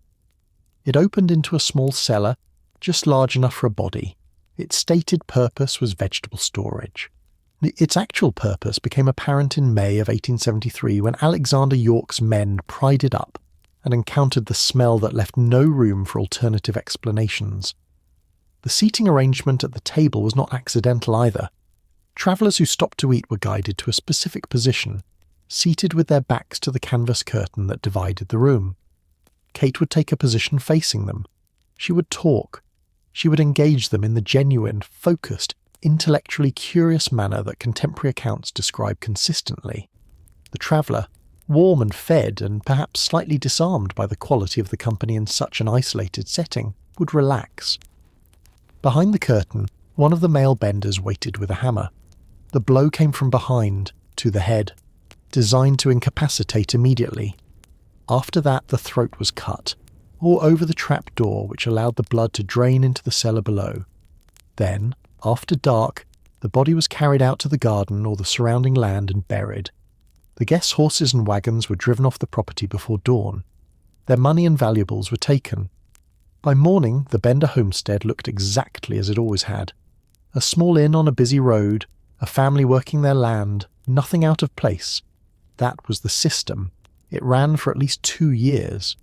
It opened into a small cellar, just large enough for a body. Its stated purpose was vegetable storage. Its actual purpose became apparent in May of 1873 when Alexander York's men pried it up and encountered the smell that left no room for alternative explanations. The seating arrangement at the table was not accidental either. Travellers who stopped to eat were guided to a specific position, seated with their backs to the canvas curtain that divided the room. Kate would take a position facing them. She would talk. She would engage them in the genuine, focused, intellectually curious manner that contemporary accounts describe consistently. The traveller, warm and fed and perhaps slightly disarmed by the quality of the company in such an isolated setting, would relax. Behind the curtain, one of the male benders waited with a hammer. The blow came from behind, to the head, designed to incapacitate immediately. After that, the throat was cut, or over the trap door which allowed the blood to drain into the cellar below. Then, after dark, the body was carried out to the garden or the surrounding land and buried. The guests' horses and wagons were driven off the property before dawn. Their money and valuables were taken. By morning, the Bender homestead looked exactly as it always had. A small inn on a busy road, a family working their land, nothing out of place. That was the system. It ran for at least 2 years.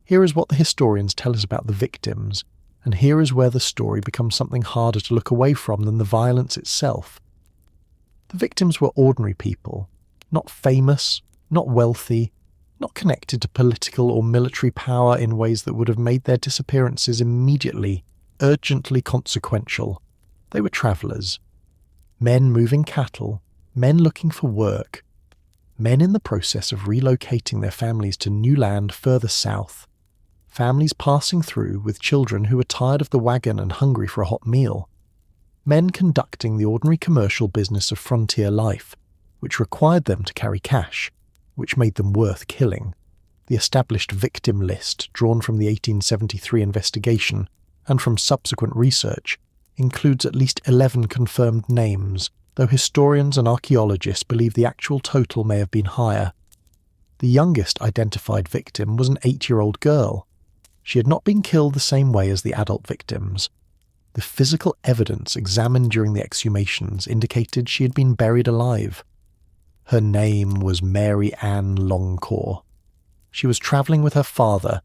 Here is what the historians tell us about the victims, and here is where the story becomes something harder to look away from than the violence itself. The victims were ordinary people, not famous, not wealthy, not connected to political or military power in ways that would have made their disappearances immediately, urgently consequential. They were travellers. Men moving cattle, men looking for work, men in the process of relocating their families to new land further south, families passing through with children who were tired of the wagon and hungry for a hot meal, men conducting the ordinary commercial business of frontier life, which required them to carry cash, which made them worth killing. The established victim list, drawn from the 1873 investigation and from subsequent research, includes at least 11 confirmed names, though historians and archaeologists believe the actual total may have been higher. The youngest identified victim was an 8-year-old girl. She had not been killed the same way as the adult victims. The physical evidence examined during the exhumations indicated she had been buried alive. Her name was Mary Ann Longcore. She was travelling with her father,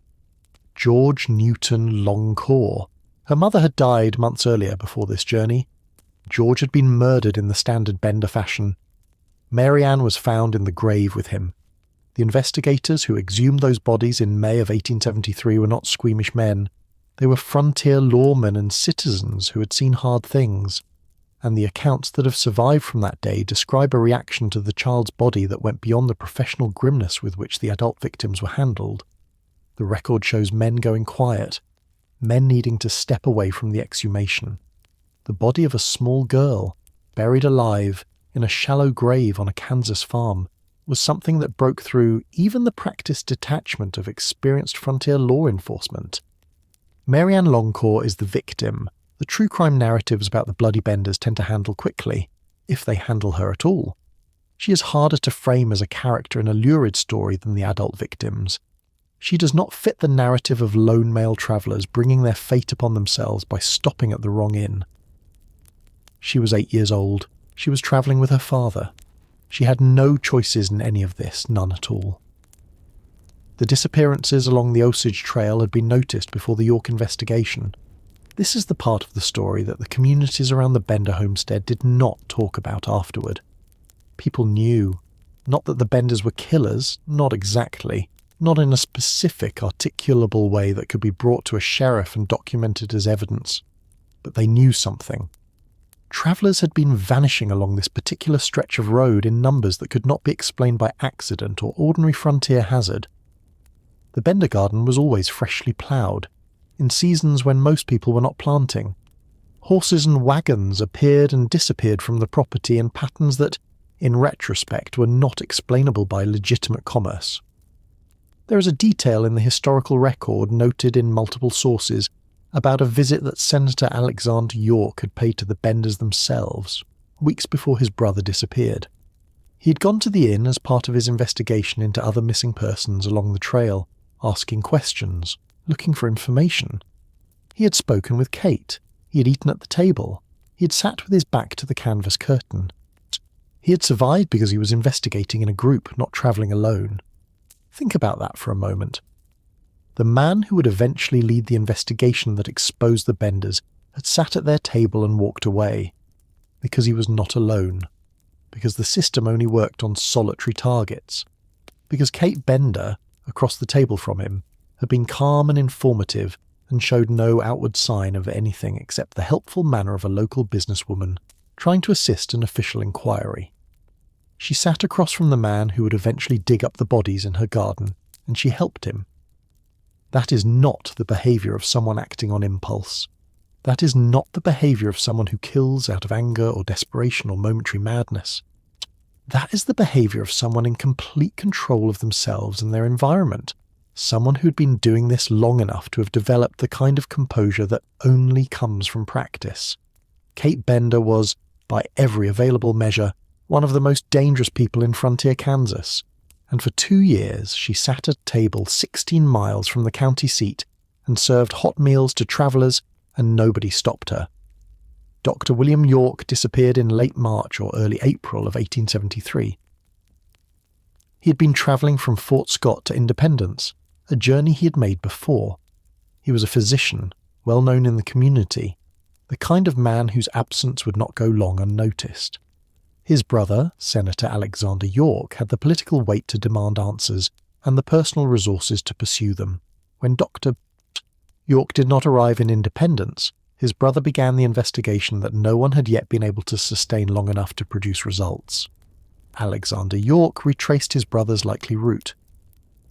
George Newton Longcore. Her mother had died months earlier before this journey. George had been murdered in the standard Bender fashion. Mary Ann was found in the grave with him. The investigators who exhumed those bodies in May of 1873 were not squeamish men. They were frontier lawmen and citizens who had seen hard things, and the accounts that have survived from that day describe a reaction to the child's body that went beyond the professional grimness with which the adult victims were handled. The record shows men going quiet, men needing to step away from the exhumation. The body of a small girl, buried alive in a shallow grave on a Kansas farm, was something that broke through even the practiced detachment of experienced frontier law enforcement. Mary Ann Longcore is the victim. The true crime narratives about the Bloody Benders tend to handle quickly, if they handle her at all. She is harder to frame as a character in a lurid story than the adult victims. She does not fit the narrative of lone male travellers bringing their fate upon themselves by stopping at the wrong inn. She was 8 years old. She was travelling with her father. She had no choices in any of this, none at all. The disappearances along the Osage Trail had been noticed before the York investigation. This is the part of the story that the communities around the Bender homestead did not talk about afterward. People knew, not that the Benders were killers, not exactly, not in a specific, articulable way that could be brought to a sheriff and documented as evidence, but they knew something. Travellers had been vanishing along this particular stretch of road in numbers that could not be explained by accident or ordinary frontier hazard. The Bender garden was always freshly ploughed, in seasons when most people were not planting. Horses and wagons appeared and disappeared from the property in patterns that, in retrospect, were not explainable by legitimate commerce. There is a detail in the historical record noted in multiple sources about a visit that Senator Alexander York had paid to the Benders themselves, weeks before his brother disappeared. He had gone to the inn as part of his investigation into other missing persons along the trail, asking questions, looking for information. He had spoken with Kate. He had eaten at the table. He had sat with his back to the canvas curtain. He had survived because he was investigating in a group, not travelling alone. Think about that for a moment. The man who would eventually lead the investigation that exposed the Benders had sat at their table and walked away. Because he was not alone. Because the system only worked on solitary targets. Because Kate Bender, across the table from him, had been calm and informative and showed no outward sign of anything except the helpful manner of a local businesswoman trying to assist an official inquiry. She sat across from the man who would eventually dig up the bodies in her garden, and she helped him. That is not the behaviour of someone acting on impulse. That is not the behaviour of someone who kills out of anger or desperation or momentary madness. That is the behaviour of someone in complete control of themselves and their environment, someone who'd been doing this long enough to have developed the kind of composure that only comes from practice. Kate Bender was, by every available measure, one of the most dangerous people in frontier Kansas, and for 2 years she sat at a table 16 miles from the county seat and served hot meals to travellers, and nobody stopped her. Dr. William York disappeared in late March or early April of 1873. He had been travelling from Fort Scott to Independence, a journey he had made before. He was a physician, well known in the community, the kind of man whose absence would not go long unnoticed. His brother, Senator Alexander York, had the political weight to demand answers and the personal resources to pursue them. When Dr. York did not arrive in Independence, his brother began the investigation that no one had yet been able to sustain long enough to produce results. Alexander York retraced his brother's likely route.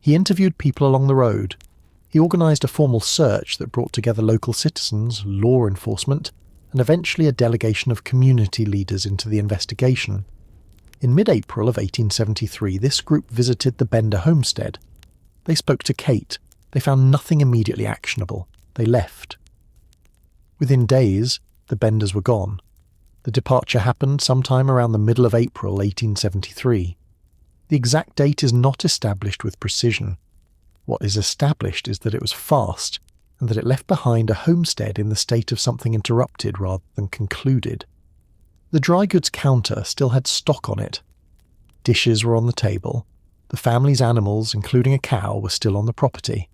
He interviewed people along the road. He organised a formal search that brought together local citizens, law enforcement, and eventually a delegation of community leaders into the investigation. In mid-April of 1873, this group visited the Bender homestead. They spoke to Kate. They found nothing immediately actionable. They left. Within days, the Benders were gone. The departure happened sometime around the middle of April 1873. The exact date is not established with precision. What is established is that it was fast, and that it left behind a homestead in the state of something interrupted rather than concluded. The dry goods counter still had stock on it. Dishes were on the table. The family's animals, including a cow, were still on the property.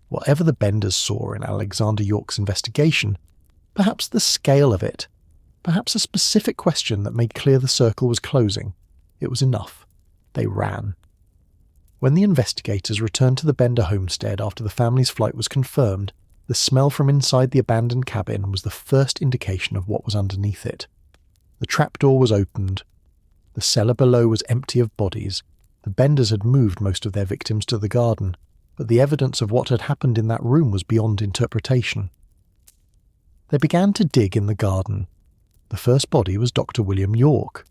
Whatever the Benders saw in Alexander York's investigation, perhaps the scale of it, perhaps a specific question that made clear the circle was closing, it was enough. They ran. When the investigators returned to the Bender homestead after the family's flight was confirmed, the smell from inside the abandoned cabin was the first indication of what was underneath it. The trapdoor was opened. The cellar below was empty of bodies. The Benders had moved most of their victims to the garden, but the evidence of what had happened in that room was beyond interpretation. They began to dig in the garden. The first body was Dr. William York.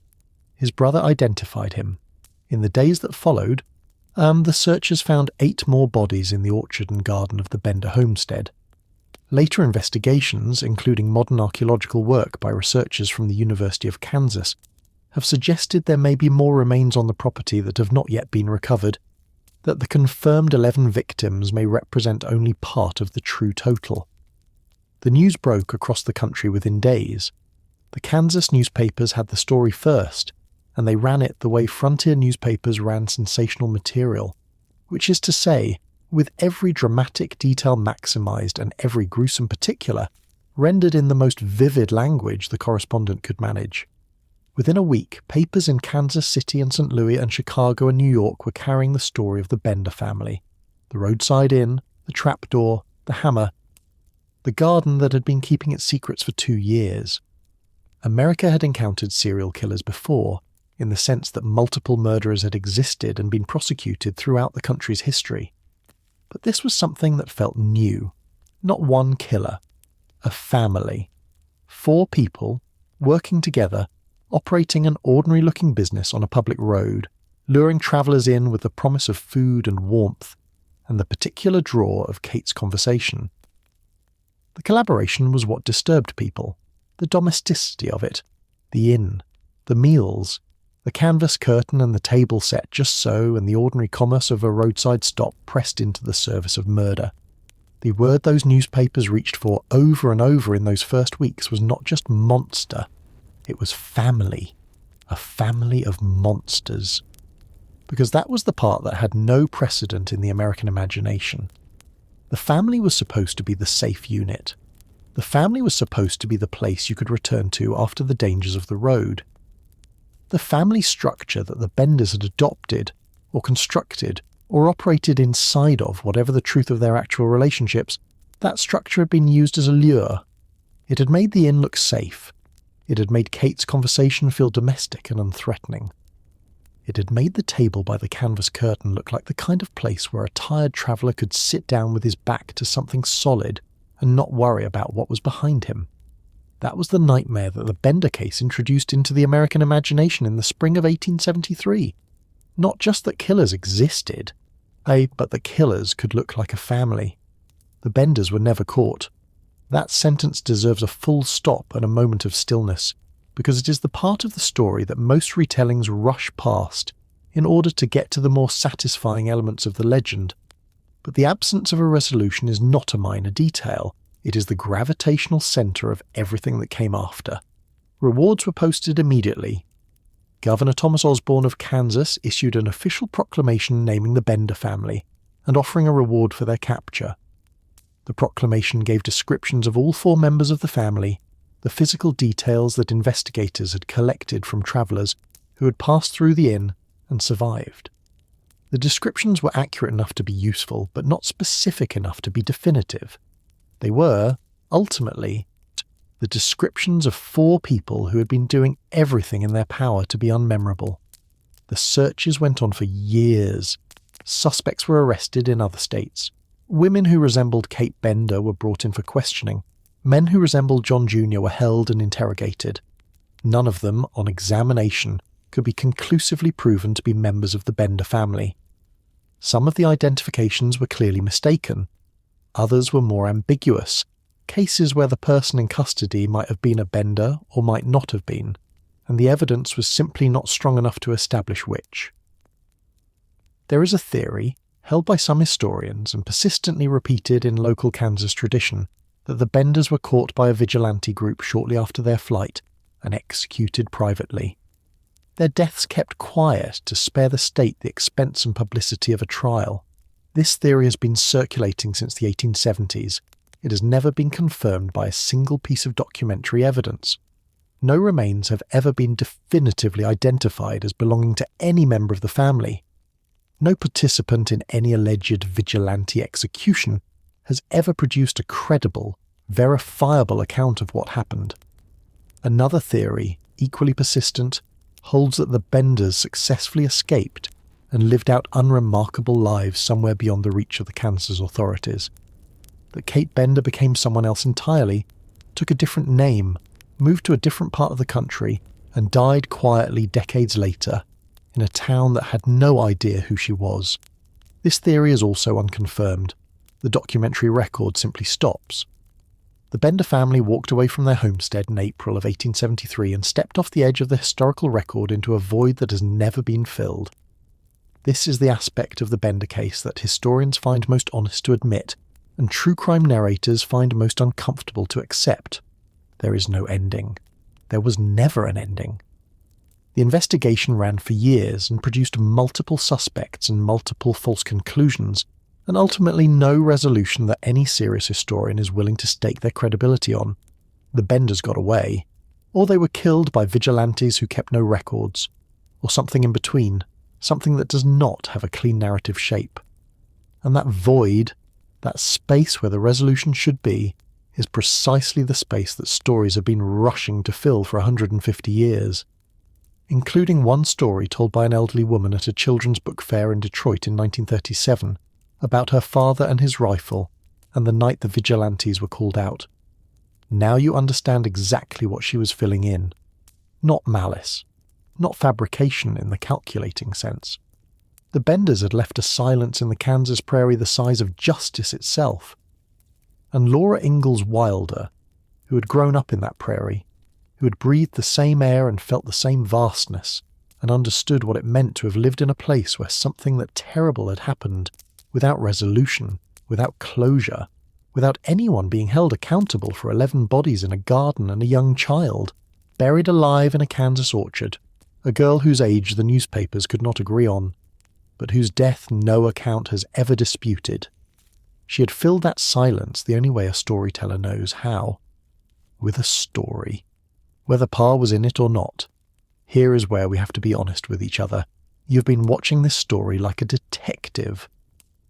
His brother identified him. In the days that followed, the searchers found 8 more bodies in the orchard and garden of the Bender homestead. Later investigations, including modern archaeological work by researchers from the University of Kansas, have suggested there may be more remains on the property that have not yet been recovered, that the confirmed 11 victims may represent only part of the true total. The news broke across the country within days. The Kansas newspapers had the story first, and they ran it the way frontier newspapers ran sensational material, which is to say, with every dramatic detail maximised and every gruesome particular rendered in the most vivid language the correspondent could manage. Within a week, papers in Kansas City and St. Louis and Chicago and New York were carrying the story of the Bender family, the roadside inn, the trapdoor, the hammer, the garden that had been keeping its secrets for 2 years. America had encountered serial killers before, in the sense that multiple murderers had existed and been prosecuted throughout the country's history. But this was something that felt new. Not one killer. A family. 4 people, working together, operating an ordinary-looking business on a public road, luring travellers in with the promise of food and warmth, and the particular draw of Kate's conversation. The collaboration was what disturbed people. The domesticity of it. The inn. The meals. The canvas curtain and the table set just so, and the ordinary commerce of a roadside stop pressed into the service of murder. The word those newspapers reached for over and over in those first weeks was not just monster, it was family. A family of monsters. Because that was the part that had no precedent in the American imagination. The family was supposed to be the safe unit. The family was supposed to be the place you could return to after the dangers of the road. The family structure that the Benders had adopted, or constructed, or operated inside of, whatever the truth of their actual relationships, that structure had been used as a lure. It had made the inn look safe. It had made Kate's conversation feel domestic and unthreatening. It had made the table by the canvas curtain look like the kind of place where a tired traveller could sit down with his back to something solid and not worry about what was behind him. That was the nightmare that the Bender case introduced into the American imagination in the spring of 1873. Not just that killers existed, but that killers could look like a family. The Benders were never caught. That sentence deserves a full stop and a moment of stillness, because it is the part of the story that most retellings rush past in order to get to the more satisfying elements of the legend. But the absence of a resolution is not a minor detail. It is the gravitational centre of everything that came after. Rewards were posted immediately. Governor Thomas Osborne of Kansas issued an official proclamation naming the Bender family and offering a reward for their capture. The proclamation gave descriptions of all 4 members of the family, the physical details that investigators had collected from travellers who had passed through the inn and survived. The descriptions were accurate enough to be useful, but not specific enough to be definitive. They were, ultimately, the descriptions of 4 people who had been doing everything in their power to be unmemorable. The searches went on for years. Suspects were arrested in other states. Women who resembled Kate Bender were brought in for questioning. Men who resembled John Jr. were held and interrogated. None of them, on examination, could be conclusively proven to be members of the Bender family. Some of the identifications were clearly mistaken. Others were more ambiguous, cases where the person in custody might have been a Bender or might not have been, and the evidence was simply not strong enough to establish which. There is a theory, held by some historians and persistently repeated in local Kansas tradition, that the Benders were caught by a vigilante group shortly after their flight and executed privately. Their deaths kept quiet to spare the state the expense and publicity of a trial. This theory has been circulating since the 1870s. It has never been confirmed by a single piece of documentary evidence. No remains have ever been definitively identified as belonging to any member of the family. No participant in any alleged vigilante execution has ever produced a credible, verifiable account of what happened. Another theory, equally persistent, holds that the Benders successfully escaped and lived out unremarkable lives somewhere beyond the reach of the Kansas authorities. That Kate Bender became someone else entirely, took a different name, moved to a different part of the country, and died quietly decades later in a town that had no idea who she was. This theory is also unconfirmed. The documentary record simply stops. The Bender family walked away from their homestead in April of 1873 and stepped off the edge of the historical record into a void that has never been filled. This is the aspect of the Bender case that historians find most honest to admit, and true crime narrators find most uncomfortable to accept. There is no ending. There was never an ending. The investigation ran for years and produced multiple suspects and multiple false conclusions, and ultimately no resolution that any serious historian is willing to stake their credibility on. The Benders got away, or they were killed by vigilantes who kept no records, or something in between, something that does not have a clean narrative shape. And that void, that space where the resolution should be, is precisely the space that stories have been rushing to fill for 150 years. Including one story told by an elderly woman at a children's book fair in Detroit in 1937 about her father and his rifle and the night the vigilantes were called out. Now you understand exactly what she was filling in. Not malice. Not fabrication in the calculating sense. The Benders had left a silence in the Kansas prairie the size of justice itself. And Laura Ingalls Wilder, who had grown up in that prairie, who had breathed the same air and felt the same vastness, and understood what it meant to have lived in a place where something that terrible had happened, without resolution, without closure, without anyone being held accountable for 11 bodies in a garden and a young child, buried alive in a Kansas orchard, a girl whose age the newspapers could not agree on, but whose death no account has ever disputed. She had filled that silence the only way a storyteller knows how. With a story. Whether Pa was in it or not. Here is where we have to be honest with each other. You've been watching this story like a detective,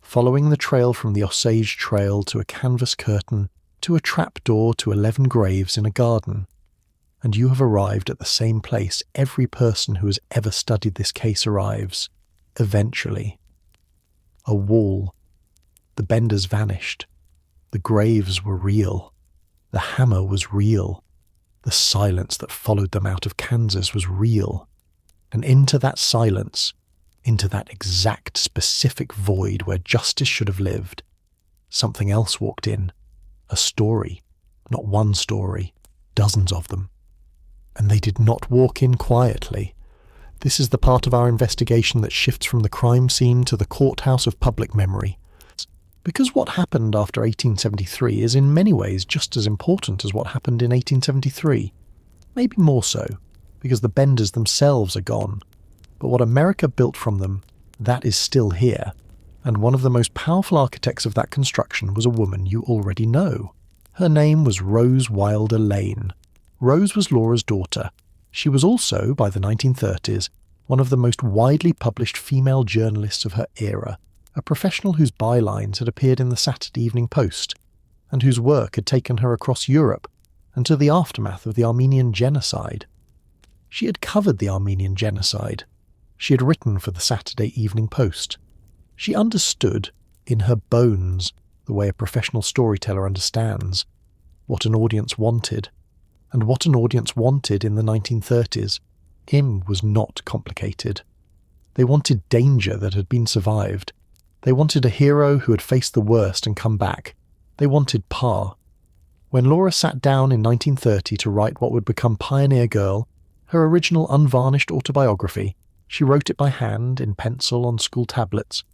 following the trail from the Osage Trail to a canvas curtain, to a trapdoor to 11 graves in a garden. And you have arrived at the same place every person who has ever studied this case arrives, eventually. A wall. The benders vanished. The graves were real. The hammer was real. The silence that followed them out of Kansas was real. And into that silence, into that exact specific void where justice should have lived, something else walked in. A story. Not one story. Dozens of them. And they did not walk in quietly. This is the part of our investigation that shifts from the crime scene to the courthouse of public memory. Because what happened after 1873 is in many ways just as important as what happened in 1873. Maybe more so, because the benders themselves are gone. But what America built from them, that is still here. And one of the most powerful architects of that construction was a woman you already know. Her name was Rose Wilder Lane. Rose was Laura's daughter. She was also, by the 1930s, one of the most widely published female journalists of her era, a professional whose bylines had appeared in the Saturday Evening Post, and whose work had taken her across Europe and to the aftermath of the Armenian Genocide. She had covered the Armenian Genocide. She had written for the Saturday Evening Post. She understood, in her bones, the way a professional storyteller understands, what an audience wanted. And what an audience wanted in the 1930s, was not complicated. They wanted danger that had been survived. They wanted a hero who had faced the worst and come back. They wanted Pa. When Laura sat down in 1930 to write what would become Pioneer Girl, her original unvarnished autobiography, she wrote it by hand, in pencil, on school tablets.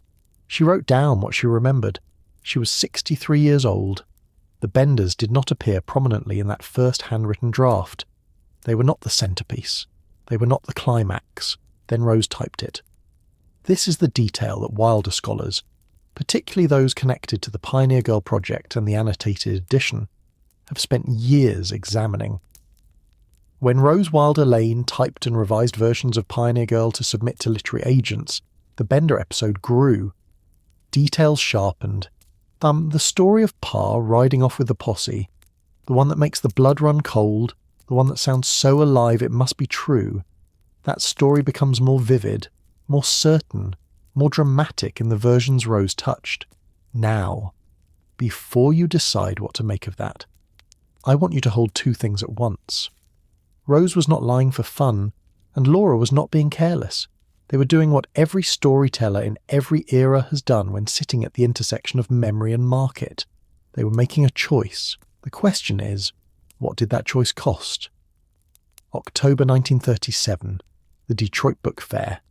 She wrote down what she remembered. She was 63 years old. The benders did not appear prominently in that first handwritten draft. They were not the centerpiece. They were not the climax. Then Rose typed it. This is the detail that Wilder scholars, particularly those connected to the Pioneer Girl project and the annotated edition, have spent years examining. When Rose Wilder Lane typed and revised versions of Pioneer Girl to submit to literary agents, the Bender episode grew. Details sharpened. The story of Pa riding off with the posse, the one that makes the blood run cold, the one that sounds so alive it must be true, that story becomes more vivid, more certain, more dramatic in the versions Rose touched. Now, before you decide what to make of that, I want you to hold two things at once. Rose was not lying for fun, and Laura was not being careless. They were doing what every storyteller in every era has done when sitting at the intersection of memory and market. They were making a choice. The question is, what did that choice cost? October 1937, the Detroit Book Fair.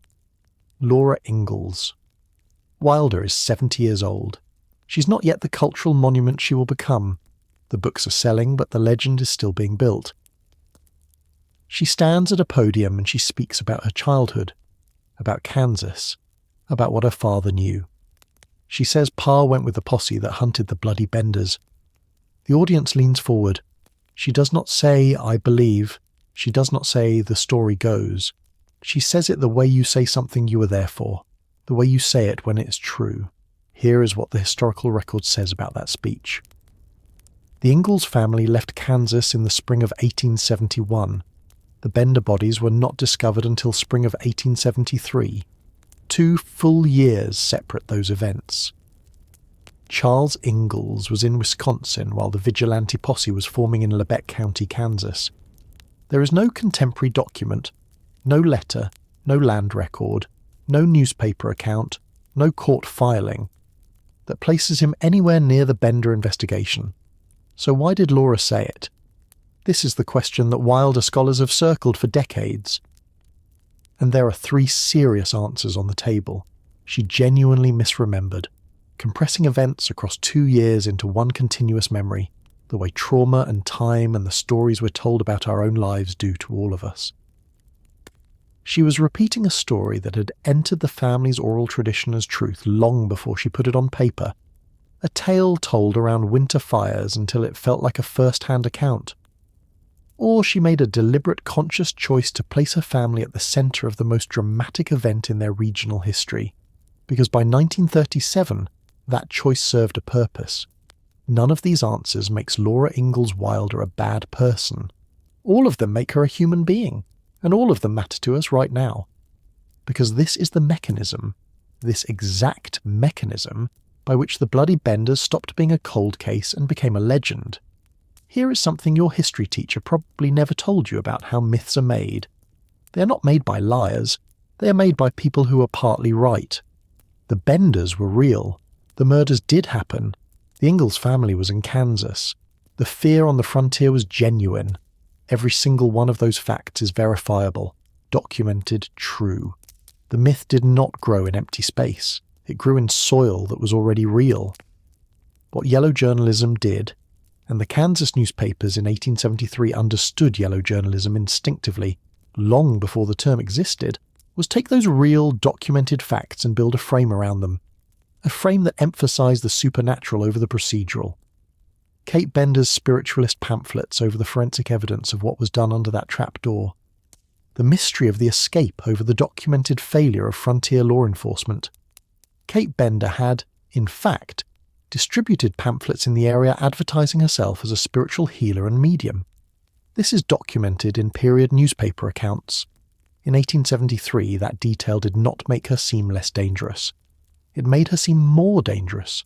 Laura Ingalls. Wilder is 70 years old. She's not yet the cultural monument she will become. The books are selling, but the legend is still being built. She stands at a podium and she speaks about her childhood, about Kansas, about what her father knew. She says Pa went with the posse that hunted the bloody benders. The audience leans forward. She does not say, I believe. She does not say, the story goes. She says it the way you say something you were there for, the way you say it when it is true. Here is what the historical record says about that speech. The Ingalls family left Kansas in the spring of 1871. The Bender bodies were not discovered until spring of 1873. 2 full years separate those events. Charles Ingalls was in Wisconsin while the vigilante posse was forming in Labette County, Kansas. There is no contemporary document, no letter, no land record, no newspaper account, no court filing, that places him anywhere near the Bender investigation. So why did Laura say it? This is the question that Wilder scholars have circled for decades. And there are 3 serious answers on the table. She genuinely misremembered, compressing events across 2 years into one continuous memory, the way trauma and time and the stories we're told about our own lives do to all of us. She was repeating a story that had entered the family's oral tradition as truth long before she put it on paper. A tale told around winter fires until it felt like a first-hand account. Or she made a deliberate, conscious choice to place her family at the centre of the most dramatic event in their regional history, because by 1937, that choice served a purpose. None of these answers makes Laura Ingalls Wilder a bad person. All of them make her a human being, and all of them matter to us right now. Because this is the mechanism, this exact mechanism, by which the Bloody Benders stopped being a cold case and became a legend. Here is something your history teacher probably never told you about how myths are made. They are not made by liars, they are made by people who are partly right. The Benders were real. The murders did happen. The Ingalls family was in Kansas. The fear on the frontier was genuine. Every single one of those facts is verifiable, documented, true. The myth did not grow in empty space. It grew in soil that was already real. What yellow journalism did, and the Kansas newspapers in 1873 understood yellow journalism instinctively, long before the term existed, was take those real, documented facts and build a frame around them. A frame that emphasized the supernatural over the procedural. Kate Bender's spiritualist pamphlets over the forensic evidence of what was done under that trapdoor. The mystery of the escape over the documented failure of frontier law enforcement. Kate Bender had, in fact, distributed pamphlets in the area advertising herself as a spiritual healer and medium. This is documented in period newspaper accounts. In 1873, that detail did not make her seem less dangerous. It made her seem more dangerous.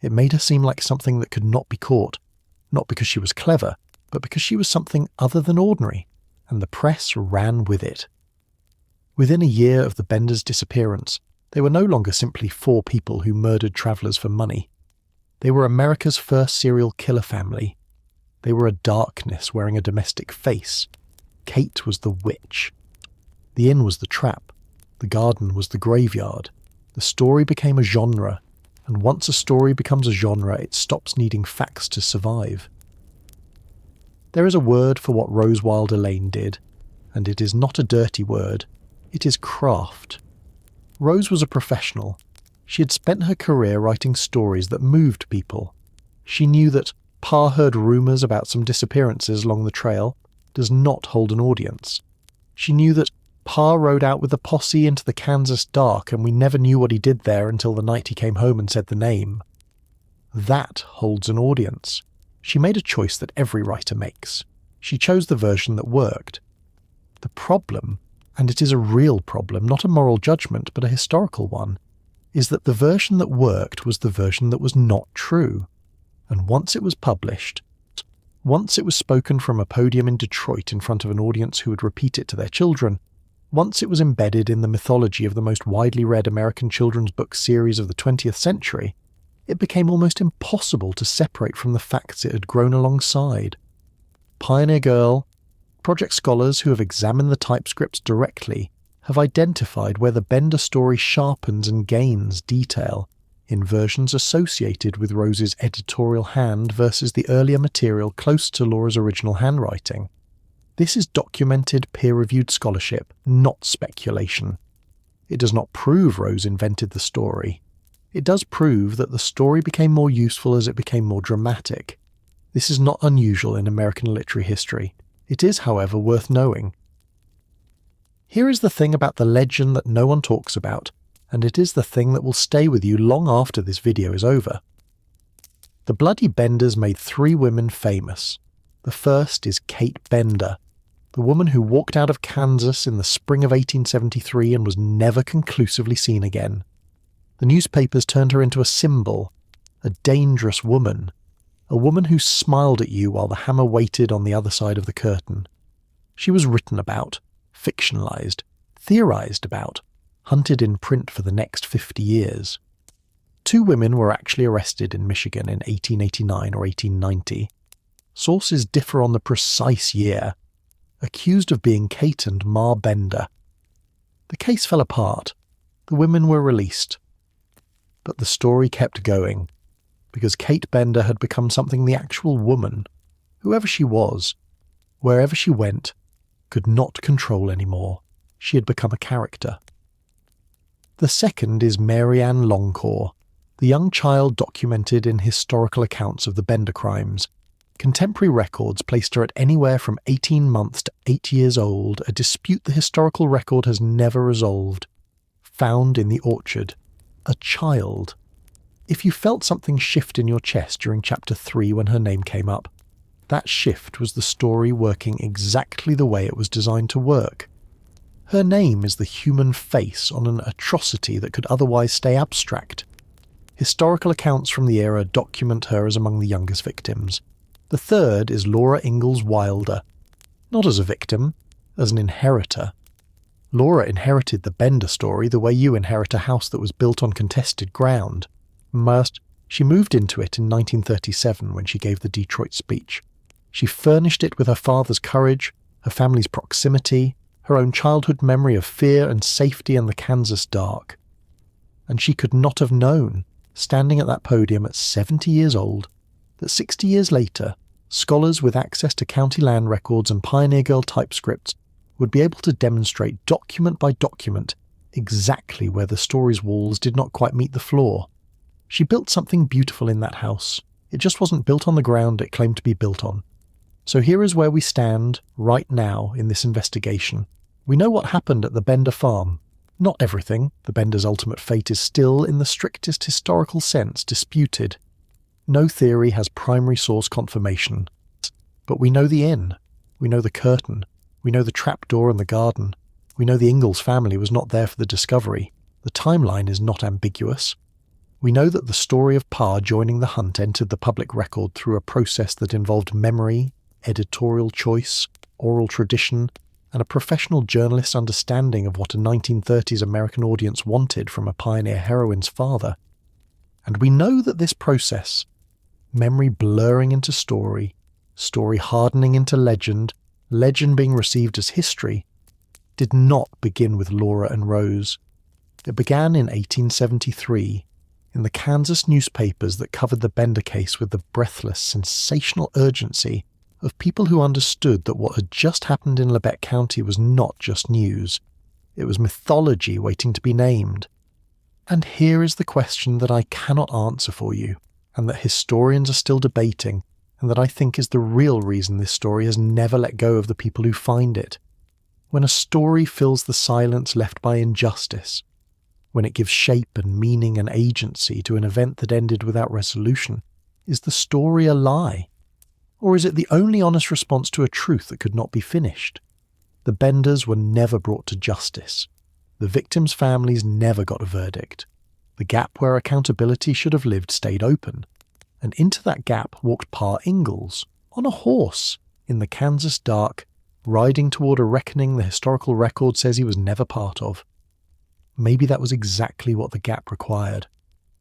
It made her seem like something that could not be caught, not because she was clever, but because she was something other than ordinary, and the press ran with it. Within a year of the Benders' disappearance, they were no longer simply 4 people who murdered travellers for money. They were America's first serial killer family. They were a darkness wearing a domestic face. Kate was the witch. The inn was the trap. The garden was the graveyard. The story became a genre, and once a story becomes a genre, it stops needing facts to survive. There is a word for what Rose Wilder Lane did, and it is not a dirty word. It is craft. Rose was a professional. She had spent her career writing stories that moved people. She knew that Pa heard rumours about some disappearances along the trail does not hold an audience. She knew that Pa rode out with the posse into the Kansas dark and we never knew what he did there until the night he came home and said the name. That holds an audience. She made a choice that every writer makes. She chose the version that worked. The problem, and it is a real problem, not a moral judgment but a historical one, is that the version that worked was the version that was not true. And once it was published, once it was spoken from a podium in Detroit in front of an audience who would repeat it to their children, once it was embedded in the mythology of the most widely read American children's book series of the 20th century, it became almost impossible to separate from the facts it had grown alongside. Pioneer Girl, project scholars who have examined the typescripts directly have identified where the Bender story sharpens and gains detail in versions associated with Rose's editorial hand versus the earlier material close to Laura's original handwriting. This is documented, peer-reviewed scholarship, not speculation. It does not prove Rose invented the story. It does prove that the story became more useful as it became more dramatic. This is not unusual in American literary history. It is, however, worth knowing. Here is the thing about the legend that no one talks about, and it is the thing that will stay with you long after this video is over. The Bloody Benders made 3 women famous. The first is Kate Bender, the woman who walked out of Kansas in the spring of 1873 and was never conclusively seen again. The newspapers turned her into a symbol, a dangerous woman, a woman who smiled at you while the hammer waited on the other side of the curtain. She was written about, fictionalized, theorized about, hunted in print for the next 50 years. 2 women were actually arrested in Michigan in 1889 or 1890. Sources differ on the precise year, accused of being Kate and Ma Bender. The case fell apart. The women were released. But the story kept going, because Kate Bender had become something the actual woman, whoever she was, wherever she went, could not control anymore. She had become a character. The second is Mary Ann Longcore, The young child documented in historical accounts of the Bender crimes. Contemporary records placed her at anywhere from 18 months to 8 years old, a dispute the historical record has never resolved. Found in the orchard. A child. If you felt something shift in your chest during Chapter 3 when her name came up, that shift was the story working exactly the way it was designed to work. Her name is the human face on an atrocity that could otherwise stay abstract. Historical accounts from the era document her as among the youngest victims. The third is Laura Ingalls Wilder, not as a victim, as an inheritor. Laura inherited the Bender story the way you inherit a house that was built on contested ground. She moved into it in 1937 when she gave the Detroit speech. She furnished it with her father's courage, her family's proximity, her own childhood memory of fear and safety in the Kansas dark. And she could not have known, standing at that podium at 70 years old, that 60 years later, scholars with access to county land records and Pioneer Girl typescripts would be able to demonstrate document by document exactly where the story's walls did not quite meet the floor. She built something beautiful in that house. It just wasn't built on the ground it claimed to be built on. So here is where we stand right now in this investigation. We know what happened at the Bender farm. Not everything. The Bender's ultimate fate is still, in the strictest historical sense, disputed. No theory has primary source confirmation. But we know the inn. We know the curtain. We know the trapdoor and the garden. We know the Ingalls family was not there for the discovery. The timeline is not ambiguous. We know that the story of Pa joining the hunt entered the public record through a process that involved memory, editorial choice, oral tradition, and a professional journalist's understanding of what a 1930s American audience wanted from a pioneer heroine's father. And we know that this process, memory blurring into story, story hardening into legend, legend being received as history, did not begin with Laura and Rose. It began in 1873, in the Kansas newspapers that covered the Bender case with the breathless, sensational urgency of people who understood that what had just happened in Labette County was not just news. It was mythology waiting to be named. And here is the question that I cannot answer for you, and that historians are still debating, and that I think is the real reason this story has never let go of the people who find it. When a story fills the silence left by injustice, when it gives shape and meaning and agency to an event that ended without resolution, is the story a lie? Or is it the only honest response to a truth that could not be finished? The Benders were never brought to justice. The victims' families never got a verdict. The gap where accountability should have lived stayed open. And into that gap walked Pa Ingalls, on a horse, in the Kansas dark, riding toward a reckoning the historical record says he was never part of. Maybe that was exactly what the gap required.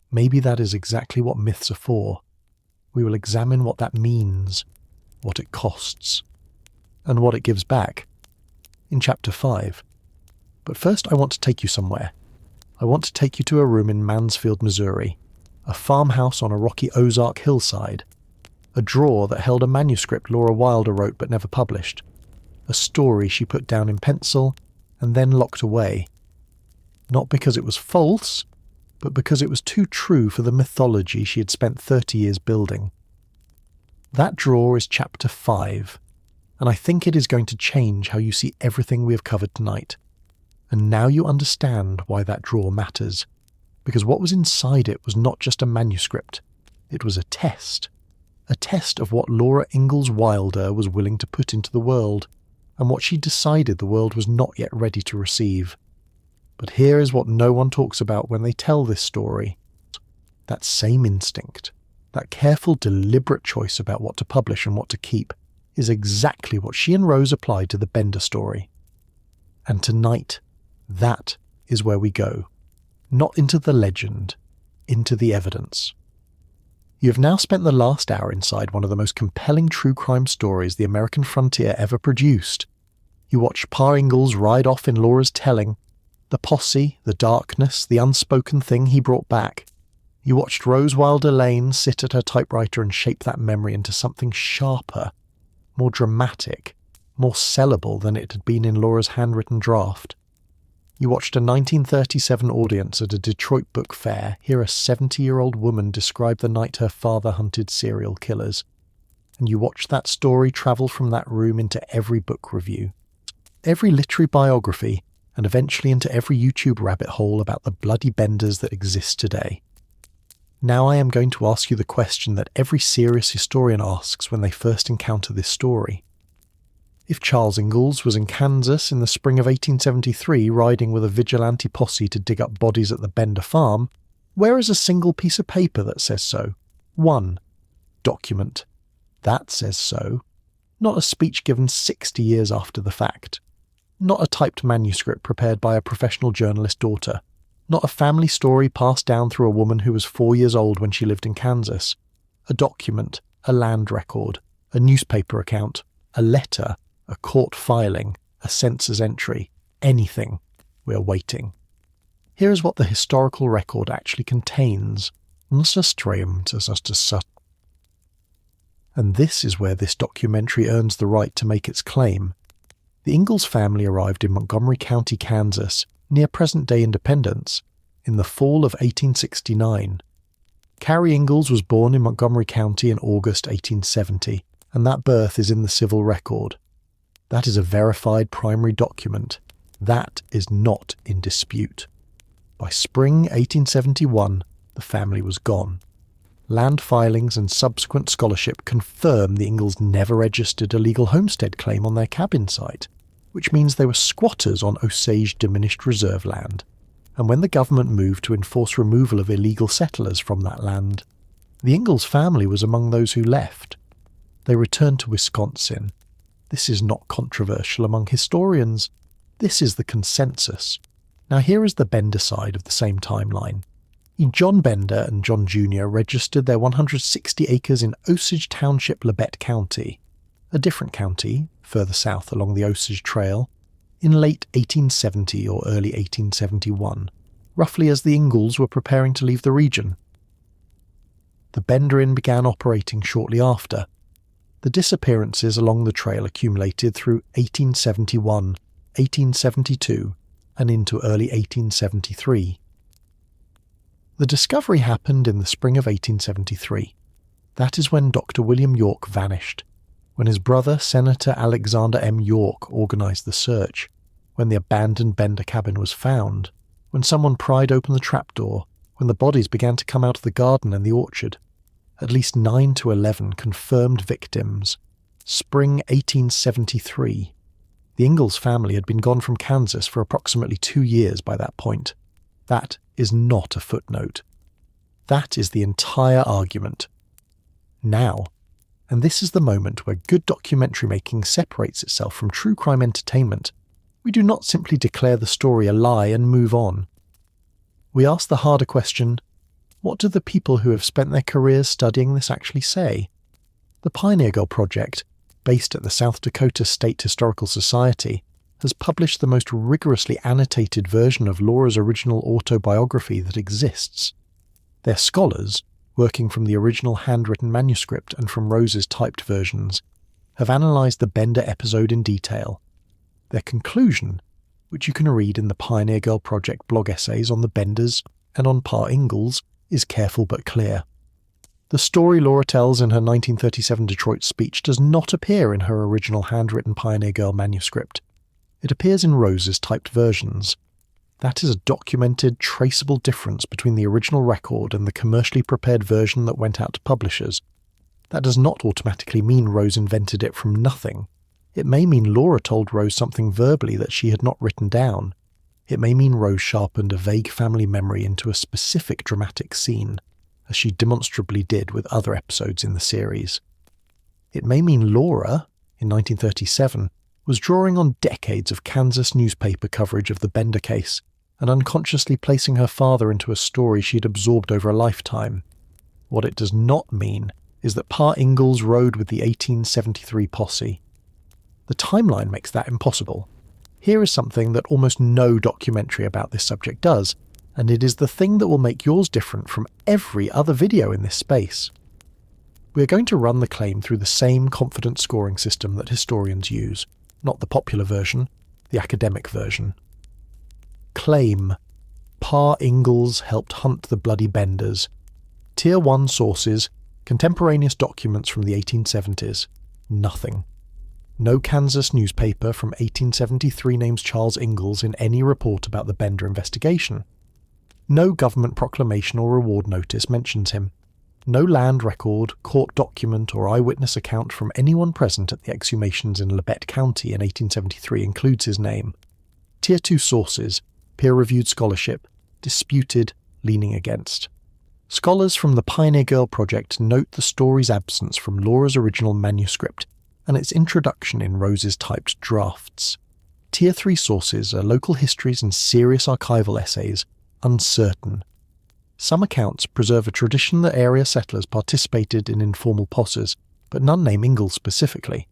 Maybe that is exactly what myths are for. We will examine what that means, what it costs, and what it gives back in Chapter 5. But first I want to take you somewhere. I want to take you to a room in Mansfield, Missouri, a farmhouse on a rocky Ozark hillside, a drawer that held a manuscript Laura Wilder wrote but never published, a story she put down in pencil and then locked away, not because it was false, but because it was too true for the mythology she had spent 30 years building. That drawer is Chapter 5, and I think it is going to change how you see everything we have covered tonight. And now you understand why that drawer matters, because what was inside it was not just a manuscript, it was a test of what Laura Ingalls Wilder was willing to put into the world, and what she decided the world was not yet ready to receive. But here is what no one talks about when they tell this story. That same instinct, that careful, deliberate choice about what to publish and what to keep, is exactly what she and Rose applied to the Bender story. And tonight, that is where we go. Not into the legend, into the evidence. You have now spent the last hour inside one of the most compelling true crime stories the American frontier ever produced. You watched Pa Ingalls ride off in Laura's telling, the posse, the darkness, the unspoken thing he brought back. You watched Rose Wilder Lane sit at her typewriter and shape that memory into something sharper, more dramatic, more sellable than it had been in Laura's handwritten draft. You watched a 1937 audience at a Detroit book fair hear a 70-year-old woman describe the night her father hunted serial killers. And you watched that story travel from that room into every book review, every literary biography, and eventually into every YouTube rabbit hole about the bloody benders that exist today. Now I am going to ask you the question that every serious historian asks when they first encounter this story. If Charles Ingalls was in Kansas in the spring of 1873 riding with a vigilante posse to dig up bodies at the Bender farm, where is a single piece of paper that says so? One document. That says so. Not a speech given 60 years after the fact. Not a typed manuscript prepared by a professional journalist daughter. Not a family story passed down through a woman who was 4 years old when she lived in Kansas. A document, a land record, a newspaper account, a letter, a court filing, a census entry, anything. We're waiting. Here is what the historical record actually contains. And this is where this documentary earns the right to make its claim. The Ingalls family arrived in Montgomery County, Kansas, near present-day Independence, in the fall of 1869. Carrie Ingalls was born in Montgomery County in August 1870, and that birth is in the civil record. That is a verified primary document. That is not in dispute. By spring 1871, the family was gone. Land filings and subsequent scholarship confirm the Ingalls never registered a legal homestead claim on their cabin site, which means they were squatters on Osage diminished reserve land. And when the government moved to enforce removal of illegal settlers from that land, the Ingalls family was among those who left. They returned to Wisconsin. This is not controversial among historians. This is the consensus. Now here is the Bender side of the same timeline. John Bender and John Jr. registered their 160 acres in Osage Township, Labette County, a different county, further south along the Osage Trail, in late 1870 or early 1871, roughly as the Ingalls were preparing to leave the region. The Bender Inn began operating shortly after. The disappearances along the trail accumulated through 1871, 1872, and into early 1873. The discovery happened in the spring of 1873. That is when Dr. William York vanished, when his brother, Senator Alexander M. York, organised the search, when the abandoned Bender cabin was found, when someone pried open the trapdoor, when the bodies began to come out of the garden and the orchard. At least 9 to 11 confirmed victims. Spring 1873. The Ingalls family had been gone from Kansas for approximately 2 years by that point. That is not a footnote. That is the entire argument. Now, and this is the moment where good documentary making separates itself from true crime entertainment, we do not simply declare the story a lie and move on. We ask the harder question, what do the people who have spent their careers studying this actually say? The Pioneer Girl Project, based at the South Dakota State Historical Society, has published the most rigorously annotated version of Laura's original autobiography that exists. Their scholars, working from the original handwritten manuscript and from Rose's typed versions, have analysed the Bender episode in detail. Their conclusion, which you can read in the Pioneer Girl Project blog essays on the Benders and on Pa Ingalls, is careful but clear. The story Laura tells in her 1937 Detroit speech does not appear in her original handwritten Pioneer Girl manuscript. It appears in Rose's typed versions. That is a documented, traceable difference between the original record and the commercially prepared version that went out to publishers. That does not automatically mean Rose invented it from nothing. It may mean Laura told Rose something verbally that she had not written down. It may mean Rose sharpened a vague family memory into a specific dramatic scene, as she demonstrably did with other episodes in the series. It may mean Laura, in 1937, was drawing on decades of Kansas newspaper coverage of the Bender case and unconsciously placing her father into a story she had absorbed over a lifetime. What it does not mean is that Pa Ingalls rode with the 1873 posse. The timeline makes that impossible. Here is something that almost no documentary about this subject does, and it is the thing that will make yours different from every other video in this space. We are going to run the claim through the same confidence scoring system that historians use, not the popular version, the academic version. Claim. Pa Ingalls helped hunt the bloody Benders. Tier 1 sources, contemporaneous documents from the 1870s. Nothing. No Kansas newspaper from 1873 names Charles Ingalls in any report about the Bender investigation. No government proclamation or reward notice mentions him. No land record, court document, or eyewitness account from anyone present at the exhumations in Labette County in 1873 includes his name. Tier 2 sources, peer-reviewed scholarship, disputed, leaning against. Scholars from the Pioneer Girl Project note the story's absence from Laura's original manuscript and its introduction in Rose's typed drafts. Tier 3 sources are local histories and serious archival essays, uncertain. Some accounts preserve a tradition that area settlers participated in informal posses, but none name Ingalls specifically.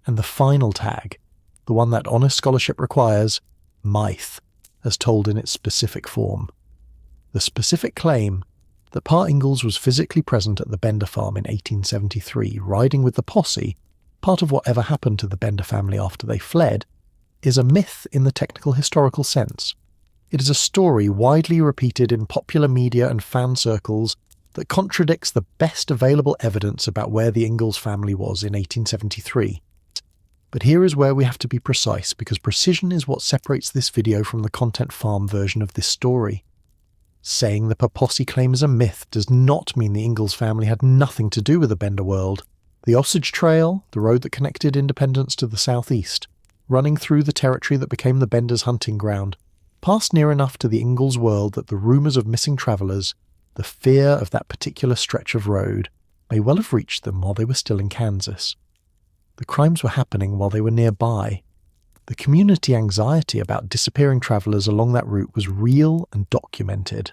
And the final tag, the one that honest scholarship requires, myth, as told in its specific form. The specific claim that Pa Ingalls was physically present at the Bender farm in 1873, riding with the posse, part of whatever happened to the Bender family after they fled, is a myth in the technical historical sense. It is a story widely repeated in popular media and fan circles that contradicts the best available evidence about where the Ingalls family was in 1873. But here is where we have to be precise, because precision is what separates this video from the content farm version of this story. Saying the posse claim is a myth does not mean the Ingalls family had nothing to do with the Bender world. The Osage Trail, the road that connected Independence to the southeast, running through the territory that became the Benders' hunting ground, passed near enough to the Ingalls world that the rumours of missing travellers, the fear of that particular stretch of road, may well have reached them while they were still in Kansas. The crimes were happening while they were nearby. The community anxiety about disappearing travellers along that route was real and documented.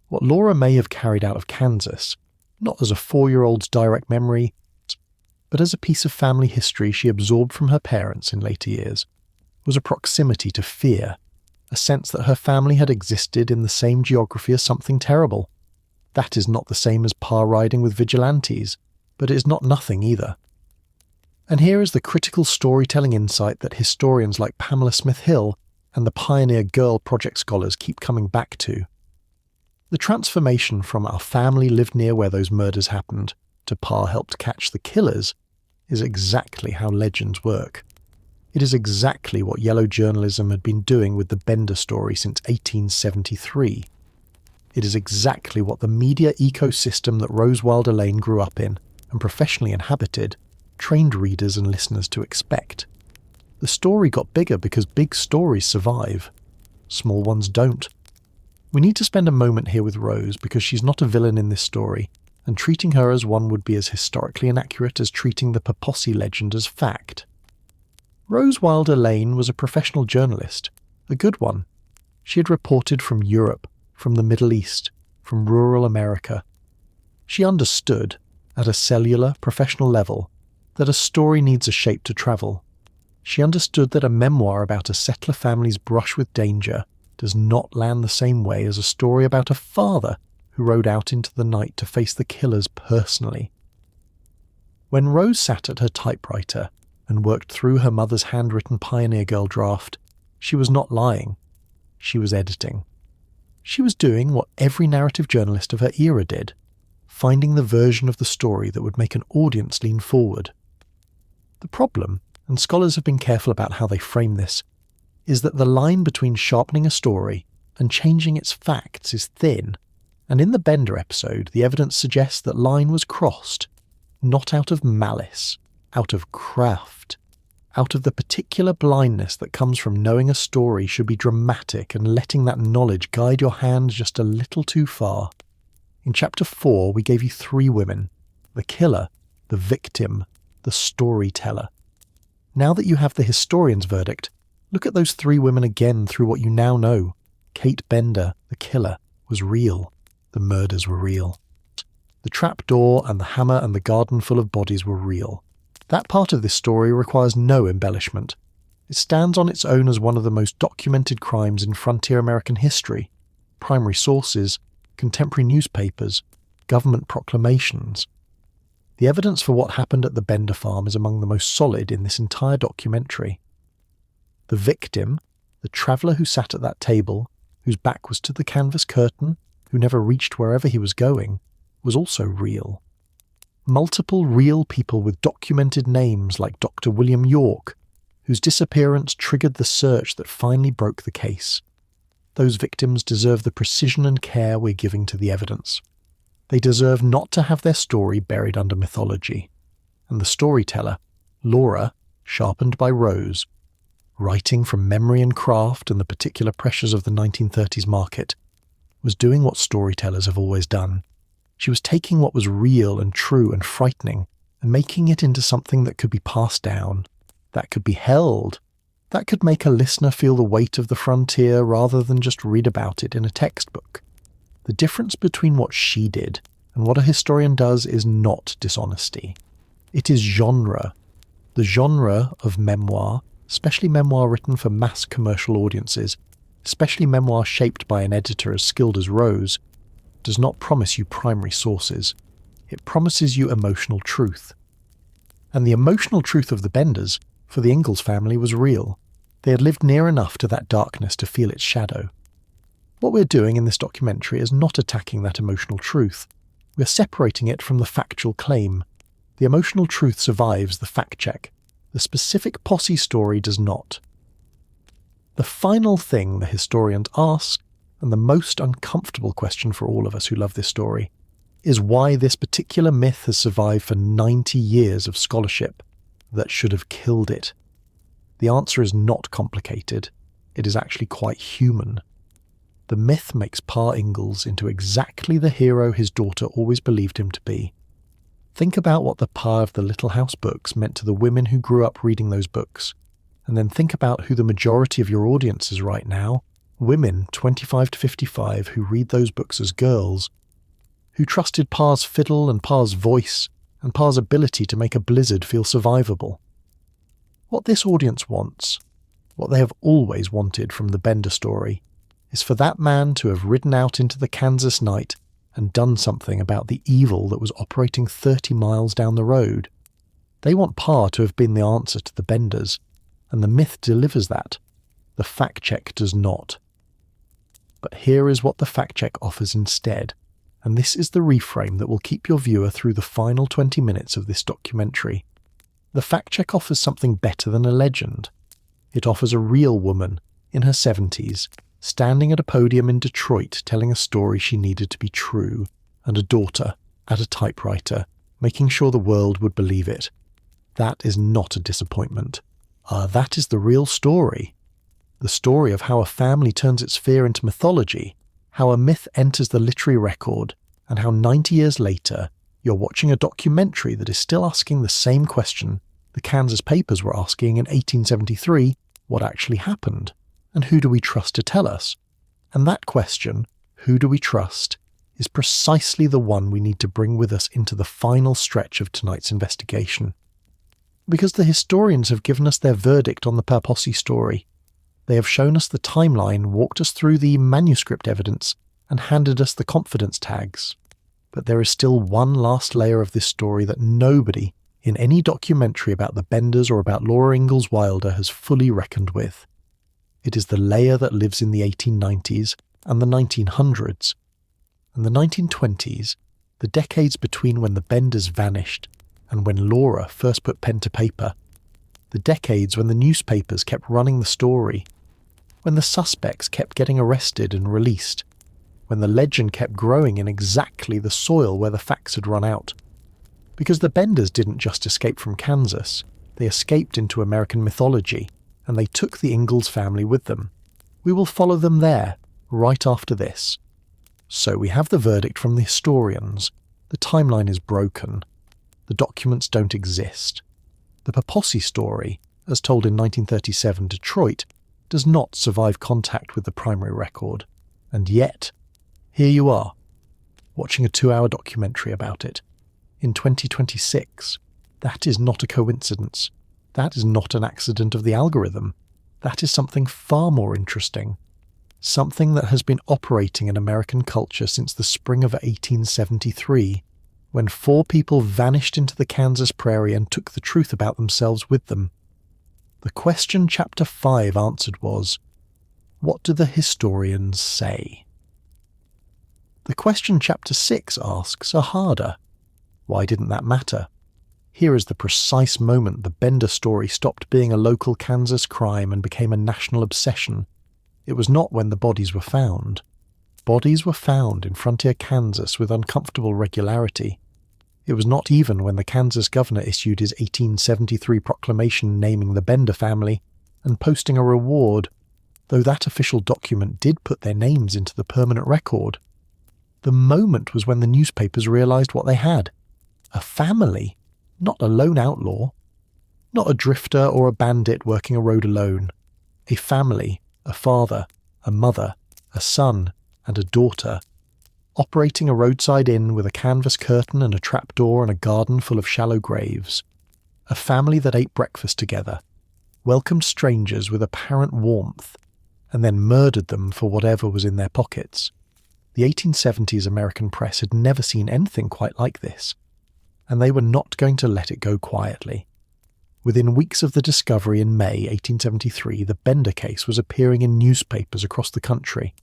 What Laura may have carried out of Kansas, not as a 4-year-old's direct memory, but as a piece of family history she absorbed from her parents in later years, was a proximity to fear, a sense that her family had existed in the same geography as something terrible. That is not the same as Pa riding with vigilantes, but it is not nothing either. And here is the critical storytelling insight that historians like Pamela Smith-Hill and the Pioneer Girl Project scholars keep coming back to. The transformation from our family lived near where those murders happened to Pa helped catch the killers is exactly how legends work. It is exactly what yellow journalism had been doing with the Bender story since 1873. It is exactly what the media ecosystem that Rose Wilder Lane grew up in and professionally inhabited trained readers and listeners to expect. The story got bigger because big stories survive. Small ones don't. We need to spend a moment here with Rose because she's not a villain in this story, and treating her as one would be as historically inaccurate as treating the posse legend as fact. Rose Wilder Lane was a professional journalist, a good one. She had reported from Europe, from the Middle East, from rural America. She understood, at a cellular, professional level, that a story needs a shape to travel. She understood that a memoir about a settler family's brush with danger does not land the same way as a story about a father who rode out into the night to face the killers personally. When Rose sat at her typewriter and worked through her mother's handwritten Pioneer Girl draft, she was not lying. She was editing. She was doing what every narrative journalist of her era did, finding the version of the story that would make an audience lean forward. The problem, and scholars have been careful about how they frame this, is that the line between sharpening a story and changing its facts is thin, and in the Bender episode the evidence suggests that line was crossed, not out of malice, out of craft, out of the particular blindness that comes from knowing a story should be dramatic and letting that knowledge guide your hand just a little too far. In Chapter 4 we gave you 3 women, the killer, the victim, the storyteller. Now that you have the historian's verdict, look at those 3 women again through what you now know. Kate Bender, the killer, was real. The murders were real. The trapdoor and the hammer and the garden full of bodies were real. That part of this story requires no embellishment. It stands on its own as one of the most documented crimes in frontier American history. Primary sources, contemporary newspapers, government proclamations. The evidence for what happened at the Bender farm is among the most solid in this entire documentary. The victim, the traveller who sat at that table, whose back was to the canvas curtain, who never reached wherever he was going, was also real. Multiple real people with documented names like Dr. William York, whose disappearance triggered the search that finally broke the case. Those victims deserve the precision and care we're giving to the evidence. They deserve not to have their story buried under mythology. And the storyteller, Laura, sharpened by Rose, writing from memory and craft and the particular pressures of the 1930s market, was doing what storytellers have always done. She was taking what was real and true and frightening and making it into something that could be passed down, that could be held, that could make a listener feel the weight of the frontier rather than just read about it in a textbook. The difference between what she did and what a historian does is not dishonesty. It is genre. The genre of memoir, especially memoir written for mass commercial audiences, especially memoir shaped by an editor as skilled as Rose, does not promise you primary sources. It promises you emotional truth. And the emotional truth of the Benders, for the Ingalls family, was real. They had lived near enough to that darkness to feel its shadow. What we're doing in this documentary is not attacking that emotional truth. We're separating it from the factual claim. The emotional truth survives the fact check. The specific posse story does not. The final thing the historians ask, and the most uncomfortable question for all of us who love this story, is why this particular myth has survived for 90 years of scholarship that should have killed it. The answer is not complicated. It is actually quite human. The myth makes Pa Ingalls into exactly the hero his daughter always believed him to be. Think about what the Pa of the Little House books meant to the women who grew up reading those books, and then think about who the majority of your audience is right now, women 25 to 55 who read those books as girls, who trusted Pa's fiddle and Pa's voice and Pa's ability to make a blizzard feel survivable. What this audience wants, what they have always wanted from the Bender story, is for that man to have ridden out into the Kansas night and done something about the evil that was operating 30 miles down the road. They want Pa to have been the answer to the Benders, and the myth delivers that. The fact check does not. But here is what the fact check offers instead, and this is the reframe that will keep your viewer through the final 20 minutes of this documentary. The fact check offers something better than a legend. It offers a real woman, in her 70s, standing at a podium in Detroit telling a story she needed to be true, and a daughter, at a typewriter, making sure the world would believe it. That is not a disappointment. That is the real story. The story of how a family turns its fear into mythology, how a myth enters the literary record, and how 90 years later, you're watching a documentary that is still asking the same question the Kansas papers were asking in 1873, what actually happened? And who do we trust to tell us? And that question, who do we trust, is precisely the one we need to bring with us into the final stretch of tonight's investigation. Because the historians have given us their verdict on the Per Posse story. They have shown us the timeline, walked us through the manuscript evidence, and handed us the confidence tags. But there is still one last layer of this story that nobody, in any documentary about the Benders or about Laura Ingalls Wilder, has fully reckoned with. It is the layer that lives in the 1890s and the 1900s. And the 1920s, the decades between when the Benders vanished and when Laura first put pen to paper, the decades when the newspapers kept running the story, when the suspects kept getting arrested and released, when the legend kept growing in exactly the soil where the facts had run out. Because the Benders didn't just escape from Kansas, they escaped into American mythology, and they took the Ingalls family with them. We will follow them there, right after this. So we have the verdict from the historians. The timeline is broken. The documents don't exist. The Per Posse story, as told in 1937 Detroit, does not survive contact with the primary record. And yet, here you are, watching a 2-hour documentary about it. In 2026, that is not a coincidence. That is not an accident of the algorithm. That is something far more interesting. Something that has been operating in American culture since the spring of 1873, when 4 people vanished into the Kansas prairie and took the truth about themselves with them. The question Chapter 5 answered was, What do the historians say? The question Chapter 6 asks are harder. Why didn't that matter? Here is the precise moment the Bender story stopped being a local Kansas crime and became a national obsession. It was not when the bodies were found. Bodies were found in frontier Kansas with uncomfortable regularity. It was not even when the Kansas governor issued his 1873 proclamation naming the Bender family and posting a reward, though that official document did put their names into the permanent record. The moment was when the newspapers realized what they had. A family, not a lone outlaw. Not a drifter or a bandit working a road alone. A family, a father, a mother, a son, and a daughter, operating a roadside inn with a canvas curtain and a trapdoor and a garden full of shallow graves. A family that ate breakfast together, welcomed strangers with apparent warmth, and then murdered them for whatever was in their pockets. The 1870s American press had never seen anything quite like this, and they were not going to let it go quietly. Within weeks of the discovery in May 1873, the Bender case was appearing in newspapers across the country,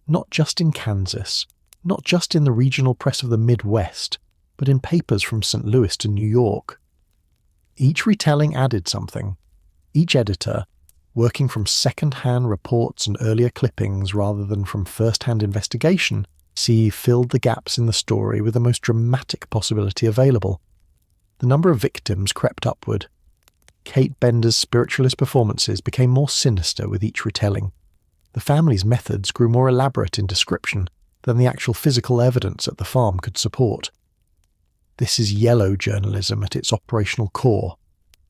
not just in Kansas, not just in the regional press of the Midwest, but in papers from St. Louis to New York. Each retelling added something. Each editor, working from second-hand reports and earlier clippings rather than from first-hand investigation, filled the gaps in the story with the most dramatic possibility available. The number of victims crept upward. Kate Bender's spiritualist performances became more sinister with each retelling. The family's methods grew more elaborate in description than the actual physical evidence at the farm could support. This is yellow journalism at its operational core.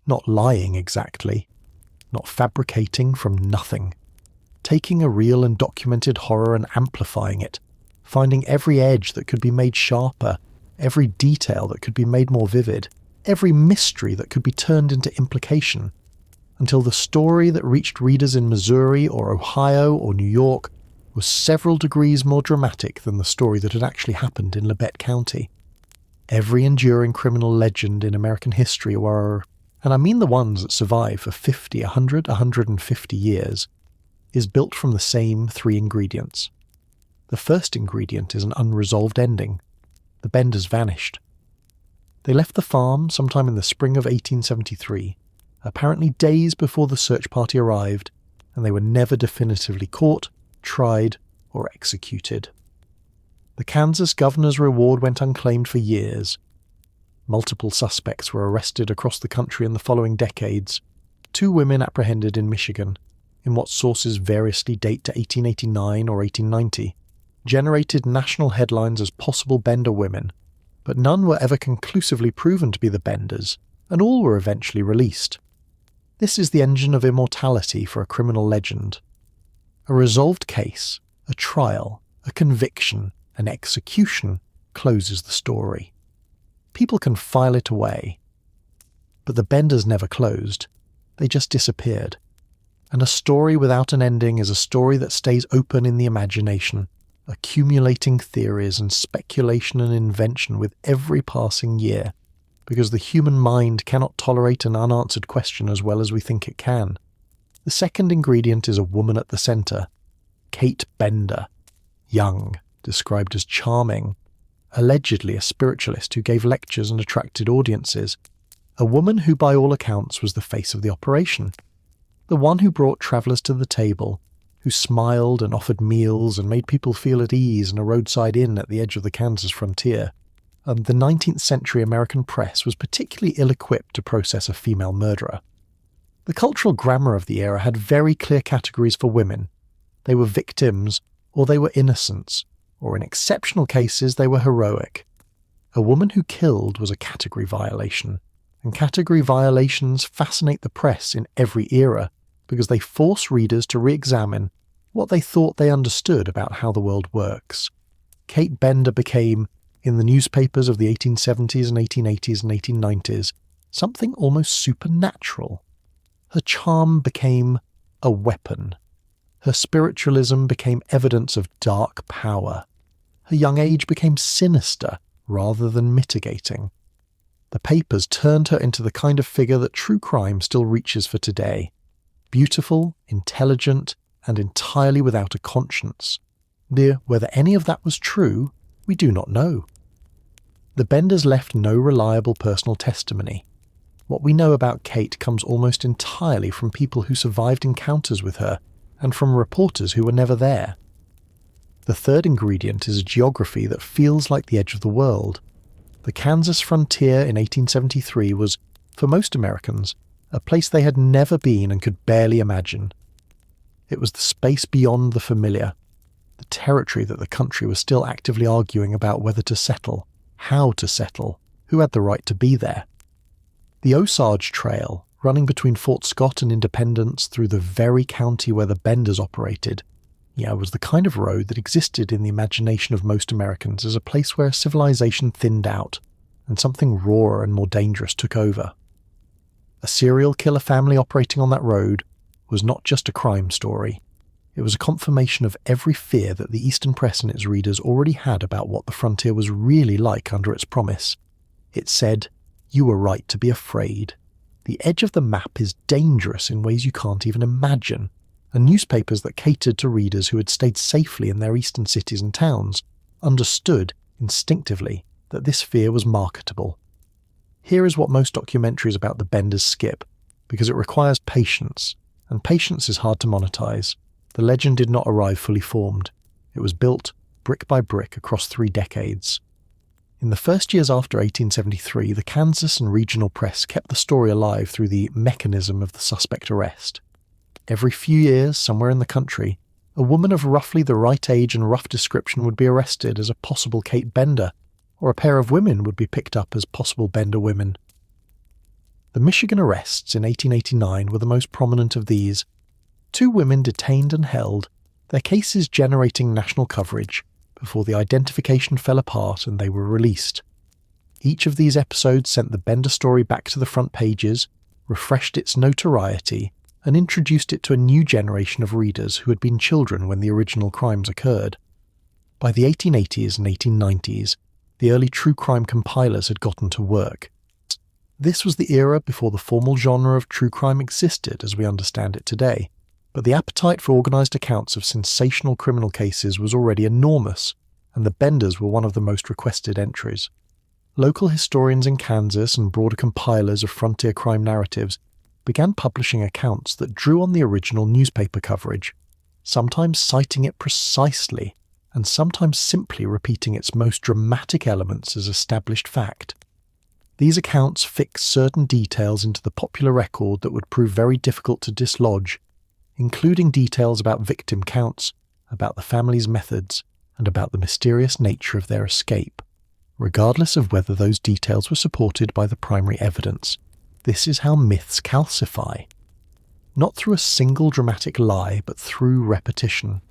Not lying exactly. Not fabricating from nothing. Taking a real and documented horror and amplifying it. Finding every edge that could be made sharper, every detail that could be made more vivid, every mystery that could be turned into implication, until the story that reached readers in Missouri or Ohio or New York was several degrees more dramatic than the story that had actually happened in Labette County. Every enduring criminal legend in American history were, and I mean the ones that survive for 50, 100, 150 years, is built from the same three ingredients. The first ingredient is an unresolved ending. The Benders vanished. They left the farm sometime in the spring of 1873, apparently days before the search party arrived, and they were never definitively caught, tried, or executed. The Kansas governor's reward went unclaimed for years. Multiple suspects were arrested across the country in the following decades, 2 women apprehended in Michigan, in what sources variously date to 1889 or 1890, generated national headlines as possible Bender women, but none were ever conclusively proven to be the Benders, and all were eventually released. This is the engine of immortality for a criminal legend. A resolved case, a trial, a conviction, an execution closes the story. People can file it away. But the Benders never closed. They just disappeared. And a story without an ending is a story that stays open in the imagination, accumulating theories and speculation and invention with every passing year, because the human mind cannot tolerate an unanswered question as well as we think it can. The second ingredient is a woman at the centre. Kate Bender. Young, described as charming. Allegedly a spiritualist who gave lectures and attracted audiences. A woman who by all accounts was the face of the operation. The one who brought travellers to the table, who smiled and offered meals and made people feel at ease in a roadside inn at the edge of the Kansas frontier. And the 19th century American press was particularly ill-equipped to process a female murderer. The cultural grammar of the era had very clear categories for women. They were victims, or they were innocents, or in exceptional cases they were heroic. A woman who killed was a category violation, and category violations fascinate the press in every era because they force readers to re-examine what they thought they understood about how the world works. Kate Bender became, in the newspapers of the 1870s and 1880s and 1890s, something almost supernatural. Her charm became a weapon. Her spiritualism became evidence of dark power. Her young age became sinister rather than mitigating. The papers turned her into the kind of figure that true crime still reaches for today. Beautiful, intelligent, and entirely without a conscience. Dear, whether any of that was true, we do not know. The Benders left no reliable personal testimony. What we know about Kate comes almost entirely from people who survived encounters with her and from reporters who were never there. The third ingredient is a geography that feels like the edge of the world. The Kansas frontier in 1873 was, for most Americans, a place they had never been and could barely imagine. It was the space beyond the familiar, the territory that the country was still actively arguing about whether to settle, how to settle, who had the right to be there. The Osage Trail, running between Fort Scott and Independence through the very county where the Benders operated, was the kind of road that existed in the imagination of most Americans as a place where civilization thinned out and something rawer and more dangerous took over. A serial killer family operating on that road was not just a crime story. It was a confirmation of every fear that the Eastern Press and its readers already had about what the frontier was really like under its promise. It said, "You were right to be afraid. The edge of the map is dangerous in ways you can't even imagine." And newspapers that catered to readers who had stayed safely in their eastern cities and towns understood instinctively that this fear was marketable. Here is what most documentaries about the Benders skip, because it requires patience, and patience is hard to monetize. The legend did not arrive fully formed. It was built brick by brick across 3 decades. In the first years after 1873, the Kansas and regional press kept the story alive through the mechanism of the suspect arrest. Every few years, somewhere in the country, a woman of roughly the right age and rough description would be arrested as a possible Kate Bender, or a pair of women would be picked up as possible Bender women. The Michigan arrests in 1889 were the most prominent of these. 2 women detained and held, their cases generating national coverage, before the identification fell apart and they were released. Each of these episodes sent the Bender story back to the front pages, refreshed its notoriety, and introduced it to a new generation of readers who had been children when the original crimes occurred. By the 1880s and 1890s, the early true crime compilers had gotten to work. This was the era before the formal genre of true crime existed as we understand it today, but the appetite for organised accounts of sensational criminal cases was already enormous, and the Benders were one of the most requested entries. Local historians in Kansas and broader compilers of frontier crime narratives began publishing accounts that drew on the original newspaper coverage, sometimes citing it precisely and sometimes simply repeating its most dramatic elements as established fact. These accounts fixed certain details into the popular record that would prove very difficult to dislodge, including details about victim counts, about the family's methods, and about the mysterious nature of their escape, regardless of whether those details were supported by the primary evidence. This is how myths calcify. Not through a single dramatic lie, but through repetition.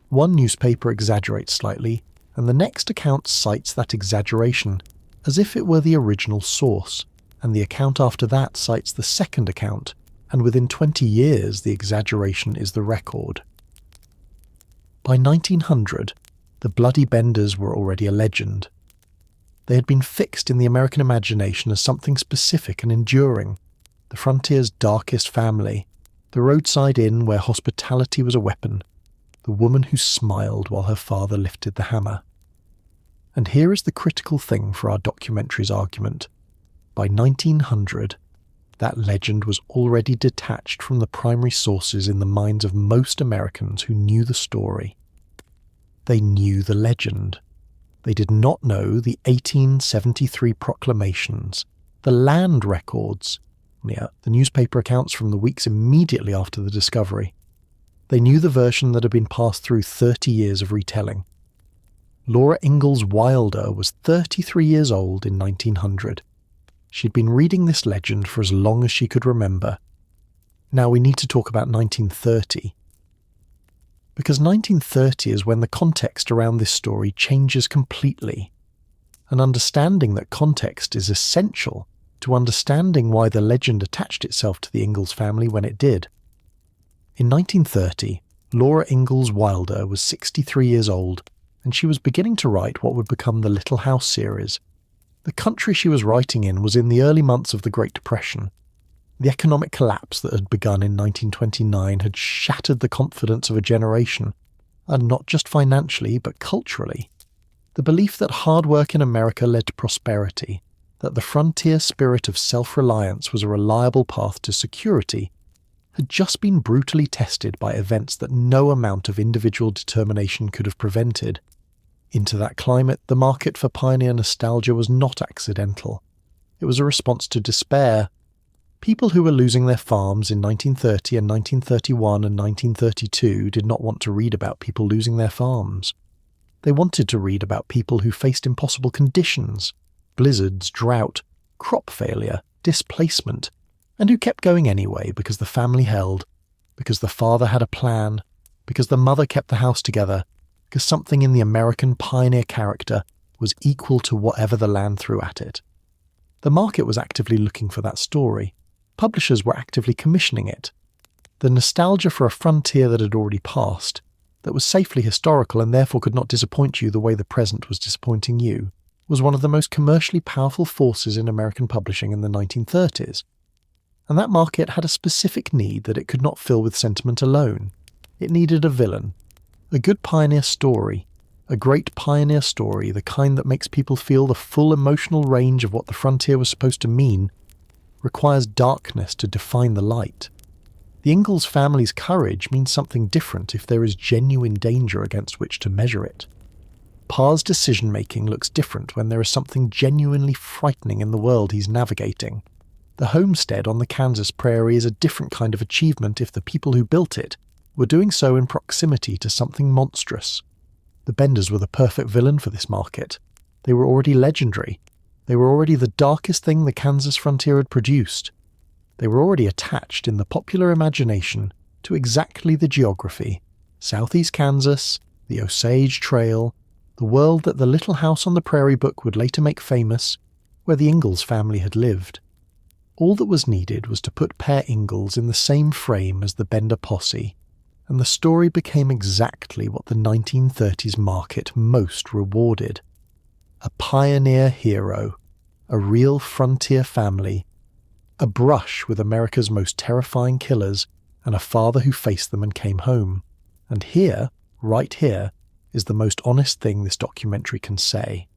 One newspaper exaggerates slightly, and the next account cites that exaggeration, as if it were the original source, and the account after that cites the second account, and within 20 years the exaggeration is the record. By 1900, the Bloody Benders were already a legend. They had been fixed in the American imagination as something specific and enduring, the frontier's darkest family, the roadside inn where hospitality was a weapon, the woman who smiled while her father lifted the hammer. And here is the critical thing for our documentary's argument. By 1900, that legend was already detached from the primary sources in the minds of most Americans who knew the story. They knew the legend. They did not know the 1873 proclamations, the land records, the newspaper accounts from the weeks immediately after the discovery. They knew the version that had been passed through 30 years of retelling. Laura Ingalls Wilder was 33 years old in 1900. She'd been reading this legend for as long as she could remember. Now we need to talk about 1930. Because 1930 is when the context around this story changes completely. An understanding that context is essential to understanding why the legend attached itself to the Ingalls family when it did. In 1930, Laura Ingalls Wilder was 63 years old, and she was beginning to write what would become the Little House series. The country she was writing in was in the early months of the Great Depression. The economic collapse that had begun in 1929 had shattered the confidence of a generation, and not just financially, but culturally. The belief that hard work in America led to prosperity, that the frontier spirit of self-reliance was a reliable path to security, had just been brutally tested by events that no amount of individual determination could have prevented. Into that climate, the market for pioneer nostalgia was not accidental. It was a response to despair. People who were losing their farms in 1930 and 1931 and 1932 did not want to read about people losing their farms. They wanted to read about people who faced impossible conditions, blizzards, drought, crop failure, displacement, and who kept going anyway because the family held, because the father had a plan, because the mother kept the house together, because something in the American pioneer character was equal to whatever the land threw at it. The market was actively looking for that story. Publishers were actively commissioning it. The nostalgia for a frontier that had already passed, that was safely historical and therefore could not disappoint you the way the present was disappointing you, was one of the most commercially powerful forces in American publishing in the 1930s. And that market had a specific need that it could not fill with sentiment alone. It needed a villain. A good pioneer story. A great pioneer story, the kind that makes people feel the full emotional range of what the frontier was supposed to mean, requires darkness to define the light. The Ingalls family's courage means something different if there is genuine danger against which to measure it. Pa's decision-making looks different when there is something genuinely frightening in the world he's navigating. The homestead on the Kansas Prairie is a different kind of achievement if the people who built it were doing so in proximity to something monstrous. The Benders were the perfect villain for this market. They were already legendary. They were already the darkest thing the Kansas frontier had produced. They were already attached in the popular imagination to exactly the geography, southeast Kansas, the Osage Trail, the world that the Little House on the Prairie book would later make famous, where the Ingalls family had lived. All that was needed was to put Pair Ingalls in the same frame as the Bender posse, and the story became exactly what the 1930s market most rewarded. A pioneer hero, a real frontier family, a brush with America's most terrifying killers, and a father who faced them and came home. And here, right here, is the most honest thing this documentary can say.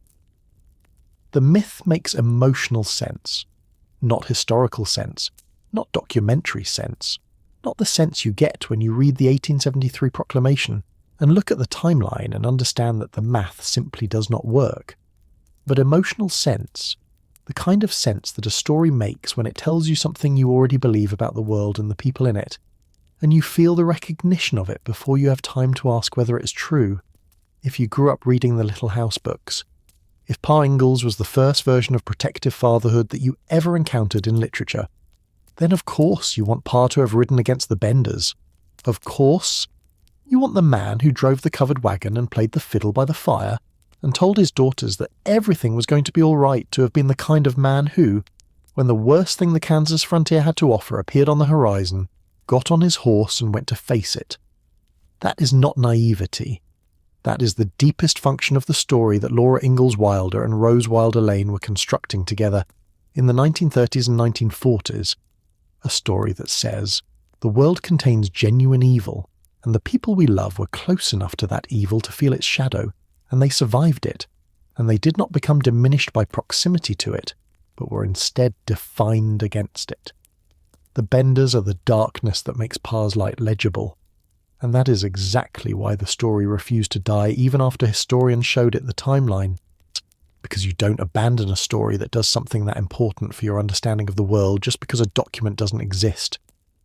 The myth makes emotional sense, not historical sense, not documentary sense, not the sense you get when you read the 1873 proclamation and look at the timeline and understand that the math simply does not work. But emotional sense, the kind of sense that a story makes when it tells you something you already believe about the world and the people in it, and you feel the recognition of it before you have time to ask whether it's true. If you grew up reading the Little House books, if Pa Ingalls was the first version of protective fatherhood that you ever encountered in literature, then of course you want Pa to have ridden against the Benders. Of course, you want the man who drove the covered wagon and played the fiddle by the fire and told his daughters that everything was going to be all right to have been the kind of man who, when the worst thing the Kansas frontier had to offer appeared on the horizon, got on his horse and went to face it. That is not naivety. That is the deepest function of the story that Laura Ingalls Wilder and Rose Wilder Lane were constructing together in the 1930s and 1940s. A story that says, the world contains genuine evil, and the people we love were close enough to that evil to feel its shadow, and they survived it, and they did not become diminished by proximity to it, but were instead defined against it. The Benders are the darkness that makes Pa's light legible, and that is exactly why the story refused to die even after historians showed it the timeline. Because you don't abandon a story that does something that important for your understanding of the world just because a document doesn't exist.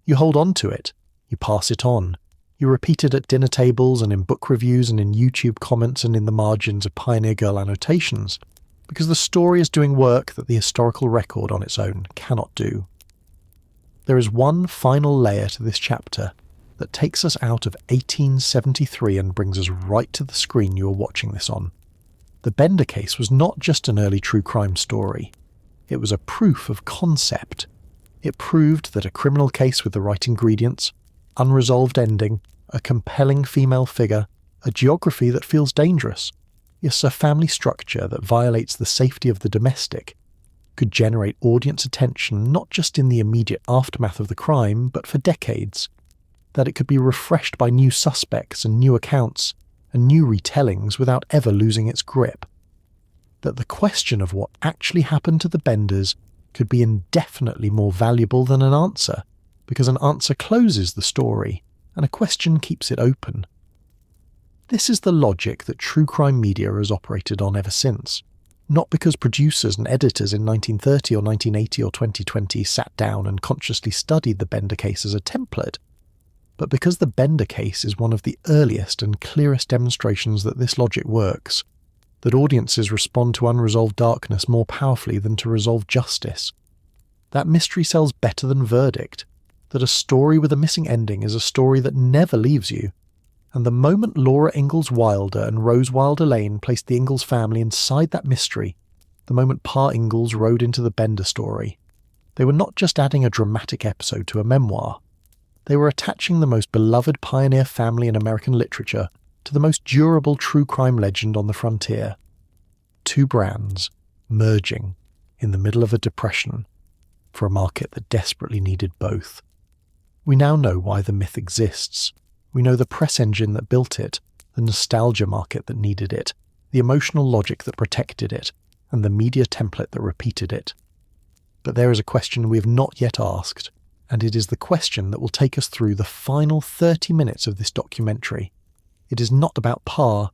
You hold on to it. You pass it on. You repeat it at dinner tables and in book reviews and in YouTube comments and in the margins of Pioneer Girl annotations, because the story is doing work that the historical record on its own cannot do. There is one final layer to this chapter that takes us out of 1873 and brings us right to the screen you are watching this on. The Bender case was not just an early true crime story. It was a proof of concept. It proved that a criminal case with the right ingredients, unresolved ending, a compelling female figure, a geography that feels dangerous, yes, a family structure that violates the safety of the domestic, could generate audience attention not just in the immediate aftermath of the crime, but for decades. That it could be refreshed by new suspects and new accounts and new retellings without ever losing its grip. That the question of what actually happened to the Benders could be indefinitely more valuable than an answer, because an answer closes the story and a question keeps it open. This is the logic that true crime media has operated on ever since. Not because producers and editors in 1930 or 1980 or 2020 sat down and consciously studied the Bender case as a template, but because the Bender case is one of the earliest and clearest demonstrations that this logic works, that audiences respond to unresolved darkness more powerfully than to resolve justice, that mystery sells better than verdict, that a story with a missing ending is a story that never leaves you. And the moment Laura Ingalls Wilder and Rose Wilder Lane placed the Ingalls family inside that mystery, the moment Pa Ingalls rode into the Bender story, they were not just adding a dramatic episode to a memoir. They were attaching the most beloved pioneer family in American literature to the most durable true crime legend on the frontier. Two brands merging in the middle of a depression for a market that desperately needed both. We now know why the myth exists. We know the press engine that built it, the nostalgia market that needed it, the emotional logic that protected it, and the media template that repeated it. But there is a question we have not yet asked, and it is the question that will take us through the final 30 minutes of this documentary. It is not about Pa.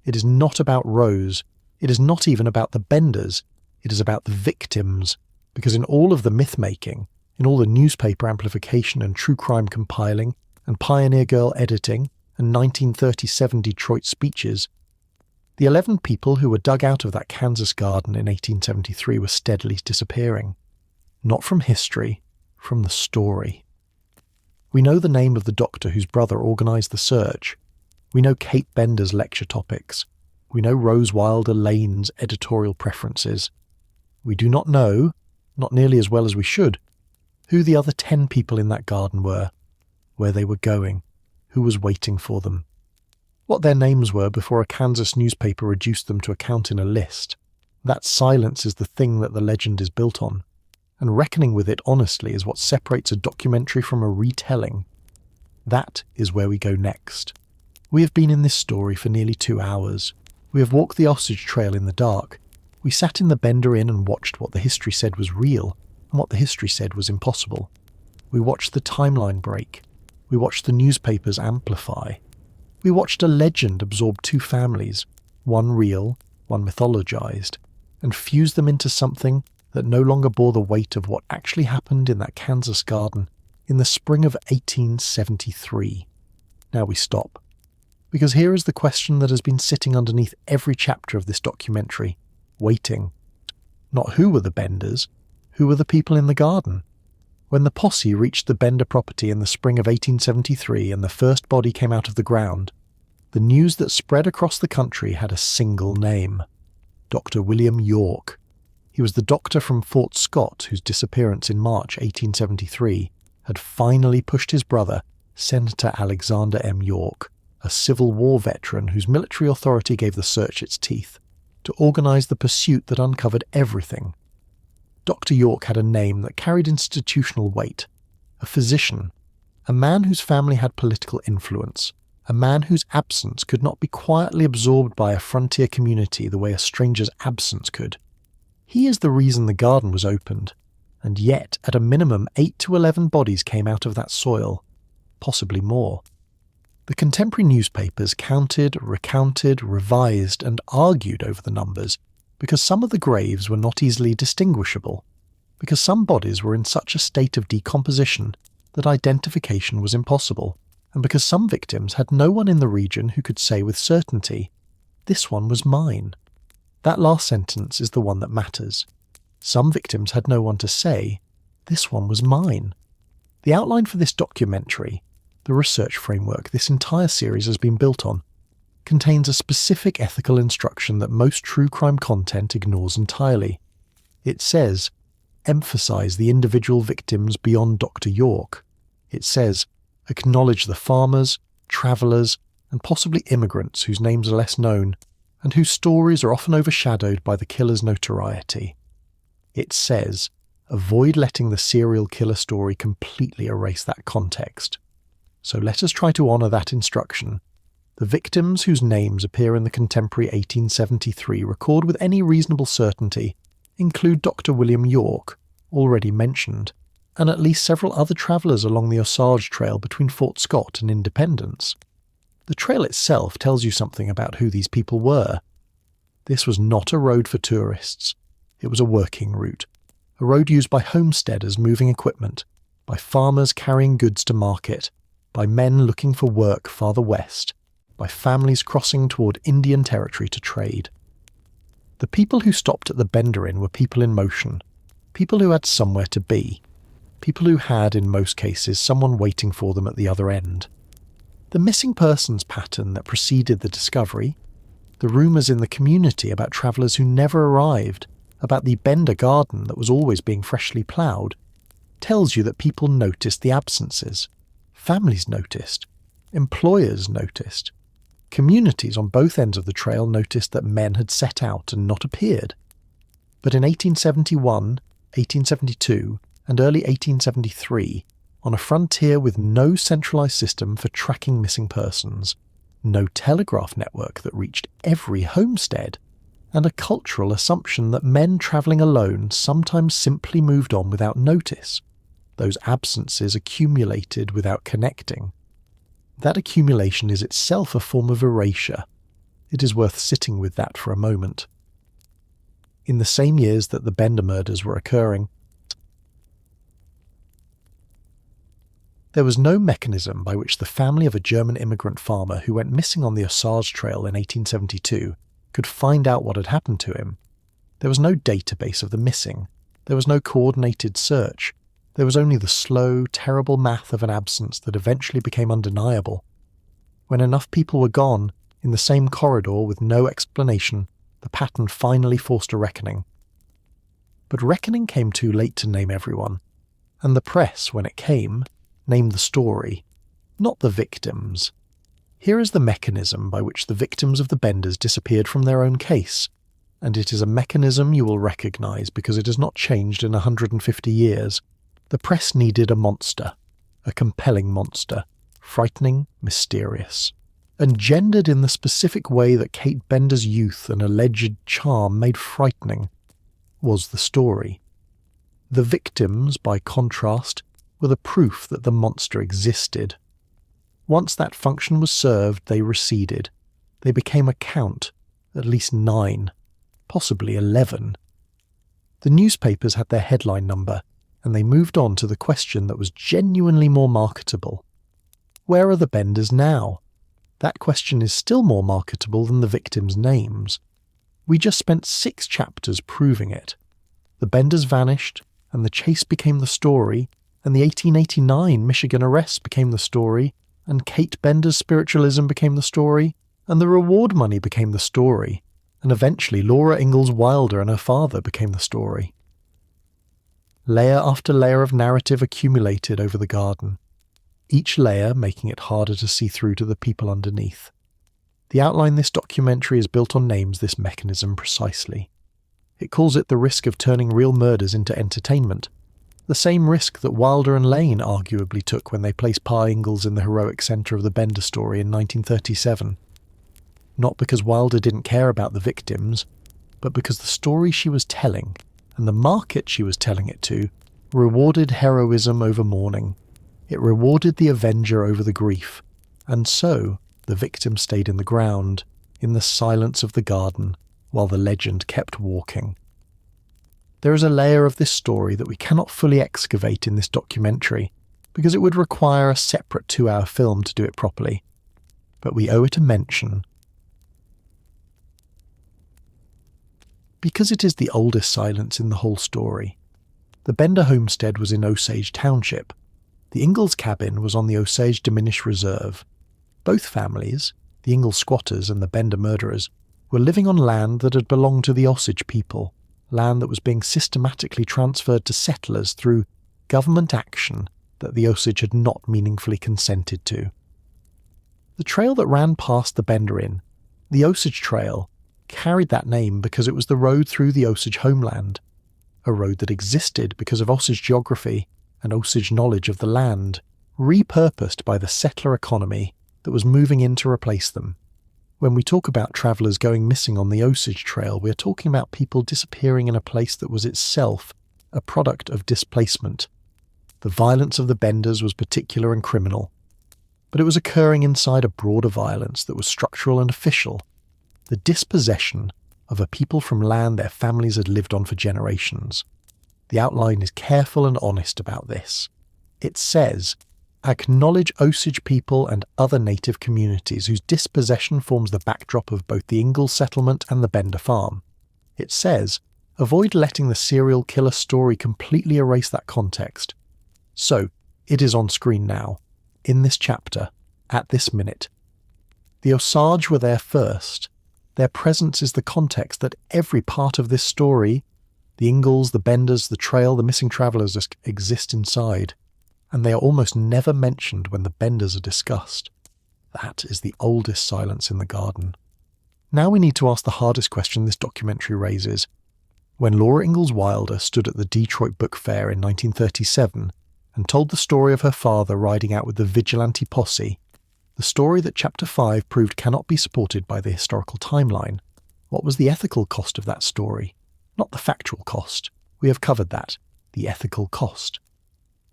It is not about Rose. It is not even about the Benders. It is about the victims, because in all of the myth-making, in all the newspaper amplification and true crime compiling, and Pioneer Girl editing, and 1937 Detroit speeches, the 11 people who were dug out of that Kansas garden in 1873 were steadily disappearing. Not from history, from the story. We know the name of the doctor whose brother organised the search. We know Kate Bender's lecture topics. We know Rose Wilder Lane's editorial preferences. We do not know, not nearly as well as we should, who the other 10 people in that garden were, where they were going, who was waiting for them, what their names were before a Kansas newspaper reduced them to a count in a list. That silence is the thing that the legend is built on, and reckoning with it honestly is what separates a documentary from a retelling. That is where we go next. We have been in this story for nearly 2 hours. We have walked the Osage Trail in the dark. We sat in the Bender Inn and watched what the history said was real, and what the history said was impossible. We watched the timeline break. We watched the newspapers amplify. We watched a legend absorb 2 families, one real, one mythologized, and fuse them into something that no longer bore the weight of what actually happened in that Kansas garden in the spring of 1873. Now we stop. Because here is the question that has been sitting underneath every chapter of this documentary, waiting. Not who were the Benders, who were the people in the garden? When the posse reached the Bender property in the spring of 1873 and the first body came out of the ground, the news that spread across the country had a single name: Dr. William York. He was the doctor from Fort Scott whose disappearance in March 1873 had finally pushed his brother, Senator Alexander M. York, a Civil War veteran whose military authority gave the search its teeth, to organize the pursuit that uncovered everything. Dr. York had a name that carried institutional weight: a physician, a man whose family had political influence, a man whose absence could not be quietly absorbed by a frontier community the way a stranger's absence could. He is the reason the garden was opened, and yet at a minimum 8 to 11 bodies came out of that soil, possibly more. The contemporary newspapers counted, recounted, revised, and argued over the numbers, because some of the graves were not easily distinguishable, because some bodies were in such a state of decomposition that identification was impossible, and because some victims had no one in the region who could say with certainty, "This one was mine." That last sentence is the one that matters. Some victims had no one to say, "This one was mine." The outline for this documentary, the research framework this entire series has been built on, contains a specific ethical instruction that most true crime content ignores entirely. It says, emphasize the individual victims beyond Dr. York. It says, acknowledge the farmers, travellers, and possibly immigrants whose names are less known, and whose stories are often overshadowed by the killer's notoriety. It says, avoid letting the serial killer story completely erase that context. So let us try to honour that instruction. The victims whose names appear in the contemporary 1873 record with any reasonable certainty include Dr. William York, already mentioned, and at least several other travellers along the Osage Trail between Fort Scott and Independence. The trail itself tells you something about who these people were. This was not a road for tourists. It was a working route, a road used by homesteaders moving equipment, by farmers carrying goods to market, by men looking for work farther west, by families crossing toward Indian territory to trade. The people who stopped at the Bender Inn were people in motion, people who had somewhere to be, people who had, in most cases, someone waiting for them at the other end. The missing persons pattern that preceded the discovery, the rumours in the community about travellers who never arrived, about the Bender garden that was always being freshly ploughed, tells you that people noticed the absences. Families noticed. Employers noticed. Communities on both ends of the trail noticed that men had set out and not appeared. But in 1871, 1872, and early 1873, on a frontier with no centralised system for tracking missing persons, no telegraph network that reached every homestead, and a cultural assumption that men travelling alone sometimes simply moved on without notice, those absences accumulated without connecting. That accumulation is itself a form of erasure. It is worth sitting with that for a moment. In the same years that the Bender murders were occurring, there was no mechanism by which the family of a German immigrant farmer who went missing on the Osage Trail in 1872 could find out what had happened to him. There was no database of the missing. There was no coordinated search. There was only the slow, terrible math of an absence that eventually became undeniable. When enough people were gone, in the same corridor with no explanation, the pattern finally forced a reckoning. But reckoning came too late to name everyone, and the press, when it came, named the story, not the victims. Here is the mechanism by which the victims of the Benders disappeared from their own case, and it is a mechanism you will recognise because it has not changed in 150 years. The press needed a monster, a compelling monster, frightening, mysterious, and gendered in the specific way that Kate Bender's youth and alleged charm made frightening, was the story. The victims, by contrast, were the proof that the monster existed. Once that function was served, they receded. They became a count, at least 9, possibly 11. The newspapers had their headline number, and they moved on to the question that was genuinely more marketable. Where are the Benders now? That question is still more marketable than the victims' names. We just spent 6 chapters proving it. The Benders vanished, and the chase became the story, and the 1889 Michigan arrest became the story, and Kate Bender's spiritualism became the story, and the reward money became the story, and eventually Laura Ingalls Wilder and her father became the story. Layer after layer of narrative accumulated over the garden, each layer making it harder to see through to the people underneath. The outline this documentary is built on names this mechanism precisely. It calls it the risk of turning real murders into entertainment, the same risk that Wilder and Lane arguably took when they placed Pa Ingalls in the heroic centre of the Bender story in 1937. Not because Wilder didn't care about the victims, but because the story she was telling, and the market she was telling it to, rewarded heroism over mourning. It rewarded the avenger over the grief, and so the victim stayed in the ground, in the silence of the garden, while the legend kept walking. There is a layer of this story that we cannot fully excavate in this documentary, because it would require a separate 2-hour film to do it properly, but we owe it a mention. Because it is the oldest silence in the whole story. The Bender homestead was in Osage Township. The Ingalls cabin was on the Osage Diminished Reserve. Both families, the Ingalls squatters and the Bender murderers, were living on land that had belonged to the Osage people, land that was being systematically transferred to settlers through government action that the Osage had not meaningfully consented to. The trail that ran past the Bender Inn, the Osage Trail, carried that name because it was the road through the Osage homeland, a road that existed because of Osage geography and Osage knowledge of the land, repurposed by the settler economy that was moving in to replace them. When we talk about travellers going missing on the Osage Trail, we are talking about people disappearing in a place that was itself a product of displacement. The violence of the Benders was particular and criminal, but it was occurring inside a broader violence that was structural and official, the dispossession of a people from land their families had lived on for generations. The outline is careful and honest about this. It says, acknowledge Osage people and other native communities whose dispossession forms the backdrop of both the Ingalls settlement and the Bender farm. It says, avoid letting the serial killer story completely erase that context. So, it is on screen now, in this chapter, at this minute. The Osage were there first. Their presence is the context that every part of this story, the Ingalls, the Benders, the trail, the missing travellers, exist inside, and they are almost never mentioned when the Benders are discussed. That is the oldest silence in the garden. Now we need to ask the hardest question this documentary raises. When Laura Ingalls Wilder stood at the Detroit Book Fair in 1937 and told the story of her father riding out with the vigilante posse, the story that Chapter 5 proved cannot be supported by the historical timeline, what was the ethical cost of that story? Not the factual cost. We have covered that. The ethical cost.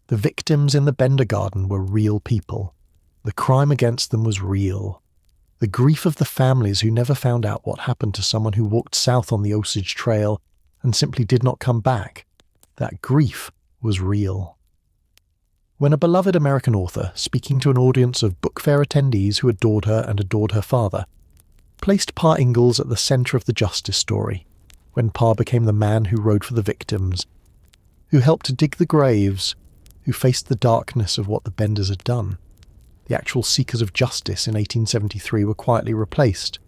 The victims in the Bender garden were real people. The crime against them was real. The grief of the families who never found out what happened to someone who walked south on the Osage Trail and simply did not come back. That grief was real. When a beloved American author, speaking to an audience of book fair attendees who adored her and adored her father, placed Pa Ingalls at the centre of the justice story, when Pa became the man who rode for the victims, who helped to dig the graves, who faced the darkness of what the Benders had done. The actual seekers of justice in 1873 were quietly replaced.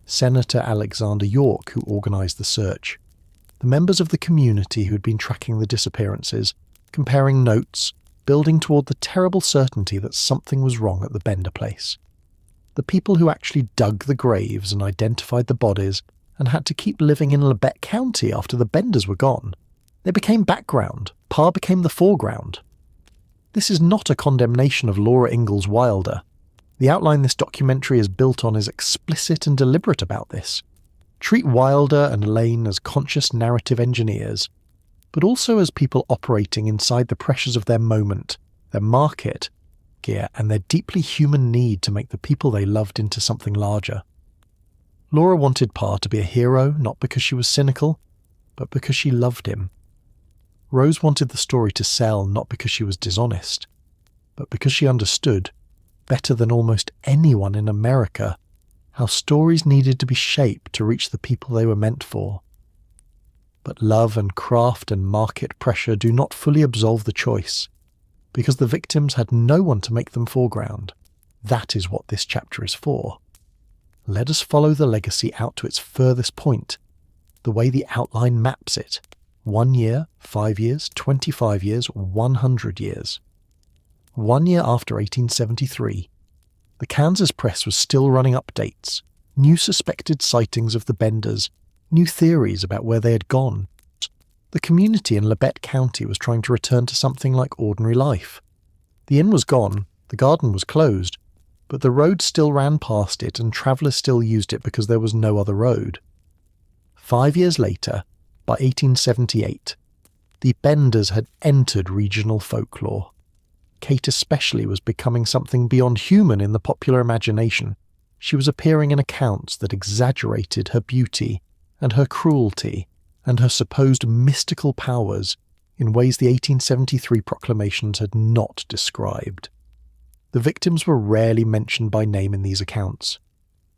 Senator Alexander York, who organised the search. The members of the community who had been tracking the disappearances, comparing notes, building toward the terrible certainty that something was wrong at the Bender place. The people who actually dug the graves and identified the bodies and had to keep living in Labette County after the Benders were gone. They became background. Pa became the foreground. This is not a condemnation of Laura Ingalls Wilder. The outline this documentary is built on is explicit and deliberate about this. Treat Wilder and Lane as conscious narrative engineers, but also as people operating inside the pressures of their moment, their market, gear, and their deeply human need to make the people they loved into something larger. Laura wanted Pa to be a hero, not because she was cynical, but because she loved him. Rose wanted the story to sell not because she was dishonest, but because she understood, better than almost anyone in America, how stories needed to be shaped to reach the people they were meant for. But love and craft and market pressure do not fully absolve the choice, because the victims had no one to make them foreground. That is what this chapter is for. Let us follow the legacy out to its furthest point, the way the outline maps it. 1 year, 5 years, 25 years, 100 years. 1 year after 1873, the Kansas press was still running updates, new suspected sightings of the Benders, new theories about where they had gone. The community in Labette County was trying to return to something like ordinary life. The inn was gone, the garden was closed, but the road still ran past it and travellers still used it because there was no other road. 5 years later, by 1878, the Benders had entered regional folklore. Kate especially was becoming something beyond human in the popular imagination. She was appearing in accounts that exaggerated her beauty and her cruelty and her supposed mystical powers in ways the 1873 proclamations had not described. The victims were rarely mentioned by name in these accounts.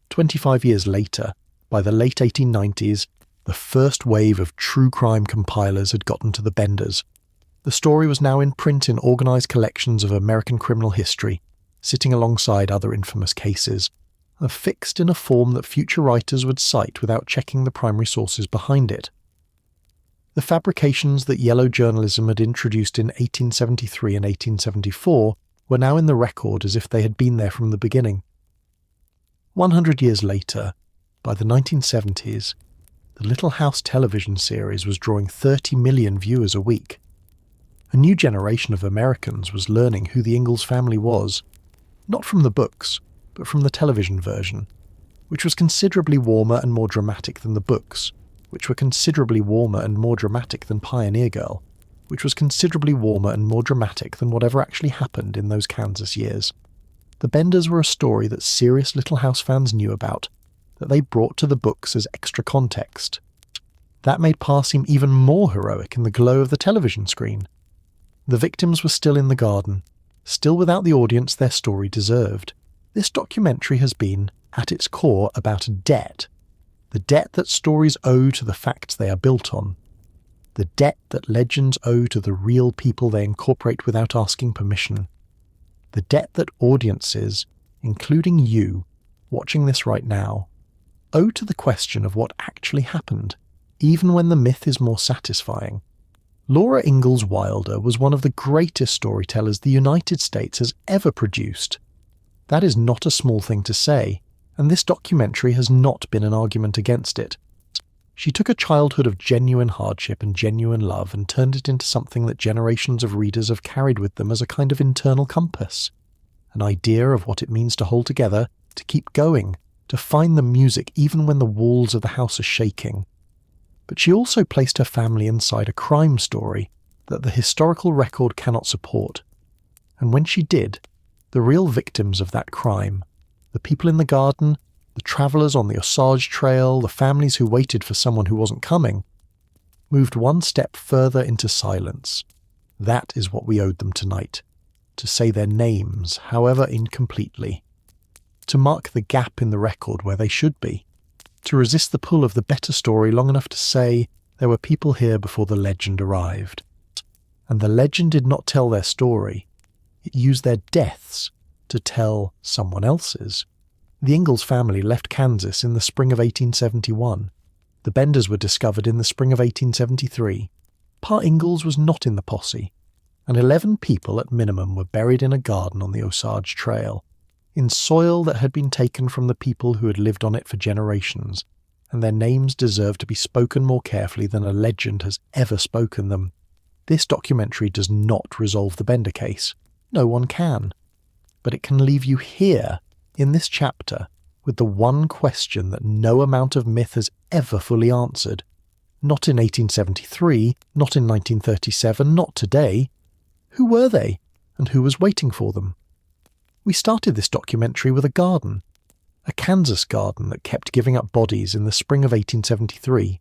25 years later, by the late 1890s, the first wave of true crime compilers had gotten to the Benders. The story was now in print in organised collections of American criminal history, sitting alongside other infamous cases, affixed in a form that future writers would cite without checking the primary sources behind it. The fabrications that yellow journalism had introduced in 1873 and 1874 were now in the record as if they had been there from the beginning. 100 years later, by the 1970s, the Little House television series was drawing 30 million viewers a week. A new generation of Americans was learning who the Ingalls family was, not from the books, but from the television version, which was considerably warmer and more dramatic than the books, which were considerably warmer and more dramatic than Pioneer Girl, which was considerably warmer and more dramatic than whatever actually happened in those Kansas years. The Benders were a story that serious Little House fans knew about, that they brought to the books as extra context. That made Pa seem even more heroic in the glow of the television screen. The victims were still in the garden, still without the audience their story deserved. This documentary has been, at its core, about debt. The debt that stories owe to the facts they are built on. The debt that legends owe to the real people they incorporate without asking permission. The debt that audiences, including you, watching this right now, owe to the question of what actually happened, even when the myth is more satisfying. Laura Ingalls Wilder was one of the greatest storytellers the United States has ever produced. That is not a small thing to say, and this documentary has not been an argument against it. She took a childhood of genuine hardship and genuine love and turned it into something that generations of readers have carried with them as a kind of internal compass. An idea of what it means to hold together, to keep going, to find the music even when the walls of the house are shaking. But she also placed her family inside a crime story that the historical record cannot support. And when she did, the real victims of that crime, the people in the garden, the travellers on the Osage Trail, the families who waited for someone who wasn't coming, moved one step further into silence. That is what we owed them tonight. To say their names, however incompletely. To mark the gap in the record where they should be. To resist the pull of the better story long enough to say there were people here before the legend arrived. And the legend did not tell their story. It used their deaths to tell someone else's. The Ingalls family left Kansas in the spring of 1871. The Benders were discovered in the spring of 1873. Pa Ingalls was not in the posse, and 11 people at minimum were buried in a garden on the Osage Trail, in soil that had been taken from the people who had lived on it for generations, and their names deserve to be spoken more carefully than a legend has ever spoken them. This documentary does not resolve the Bender case. No one can. But it can leave you here, in this chapter, with the one question that no amount of myth has ever fully answered. Not in 1873, not in 1937, not today. Who were they, and who was waiting for them? We started this documentary with a garden, a Kansas garden that kept giving up bodies in the spring of 1873.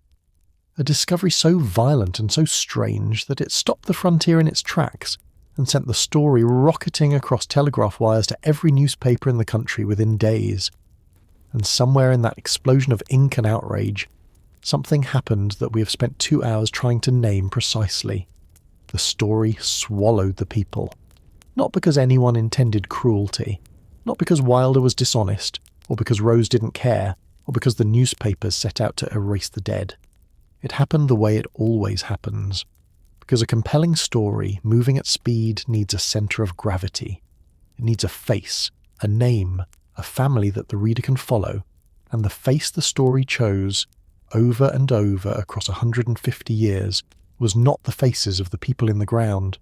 A discovery so violent and so strange that it stopped the frontier in its tracks and sent the story rocketing across telegraph wires to every newspaper in the country within days. And somewhere in that explosion of ink and outrage, something happened that we have spent 2 hours trying to name precisely. The story swallowed the people. Not because anyone intended cruelty, not because Wilder was dishonest, or because Rose didn't care, or because the newspapers set out to erase the dead. It happened the way it always happens. Because a compelling story, moving at speed, needs a centre of gravity. It needs a face, a name, a family that the reader can follow, and the face the story chose, over and over across 150 years, was not the faces of the people in the ground.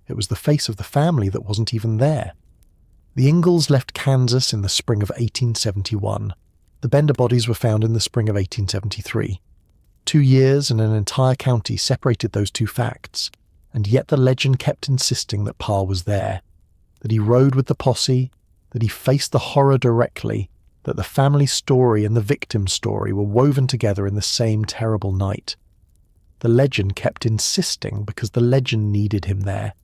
It was the face of the family that wasn't even there. The Ingalls left Kansas in the spring of 1871. The Bender bodies were found in the spring of 1873. 2 years and an entire county separated those two facts, and yet the legend kept insisting that Pa was there, that he rode with the posse, that he faced the horror directly, that the family story and the victim story were woven together in the same terrible night. The legend kept insisting because the legend needed him there.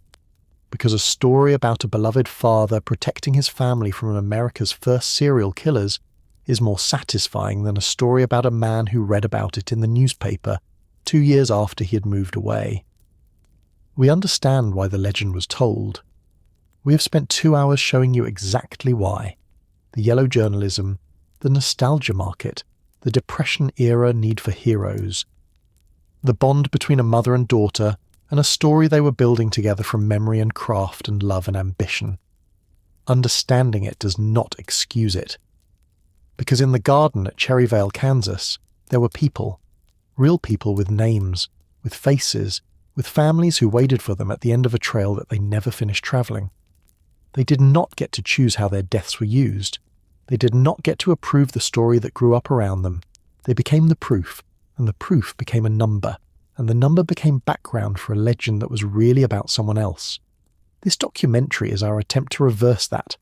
Because a story about a beloved father protecting his family from America's first serial killers is more satisfying than a story about a man who read about it in the newspaper 2 years after he had moved away. We understand why the legend was told. We have spent 2 hours showing you exactly why. The yellow journalism, the nostalgia market, the Depression-era need for heroes, the bond between a mother and daughter, and a story they were building together from memory and craft and love and ambition. Understanding it does not excuse it. Because in the garden at Cherryvale, Kansas, there were people. Real people with names, with faces, with families who waited for them at the end of a trail that they never finished travelling. They did not get to choose how their deaths were used. They did not get to approve the story that grew up around them. They became the proof, and the proof became a number, and the number became background for a legend that was really about someone else. This documentary is our attempt to reverse that,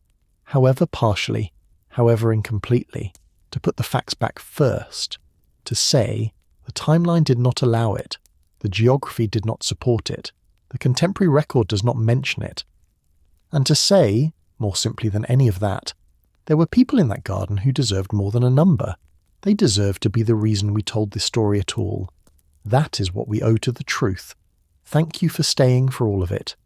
however partially, however incompletely, to put the facts back first, to say the timeline did not allow it, the geography did not support it, the contemporary record does not mention it, and to say, more simply than any of that, there were people in that garden who deserved more than a number. They deserved to be the reason we told this story at all. That is what we owe to the truth. Thank you for staying for all of it.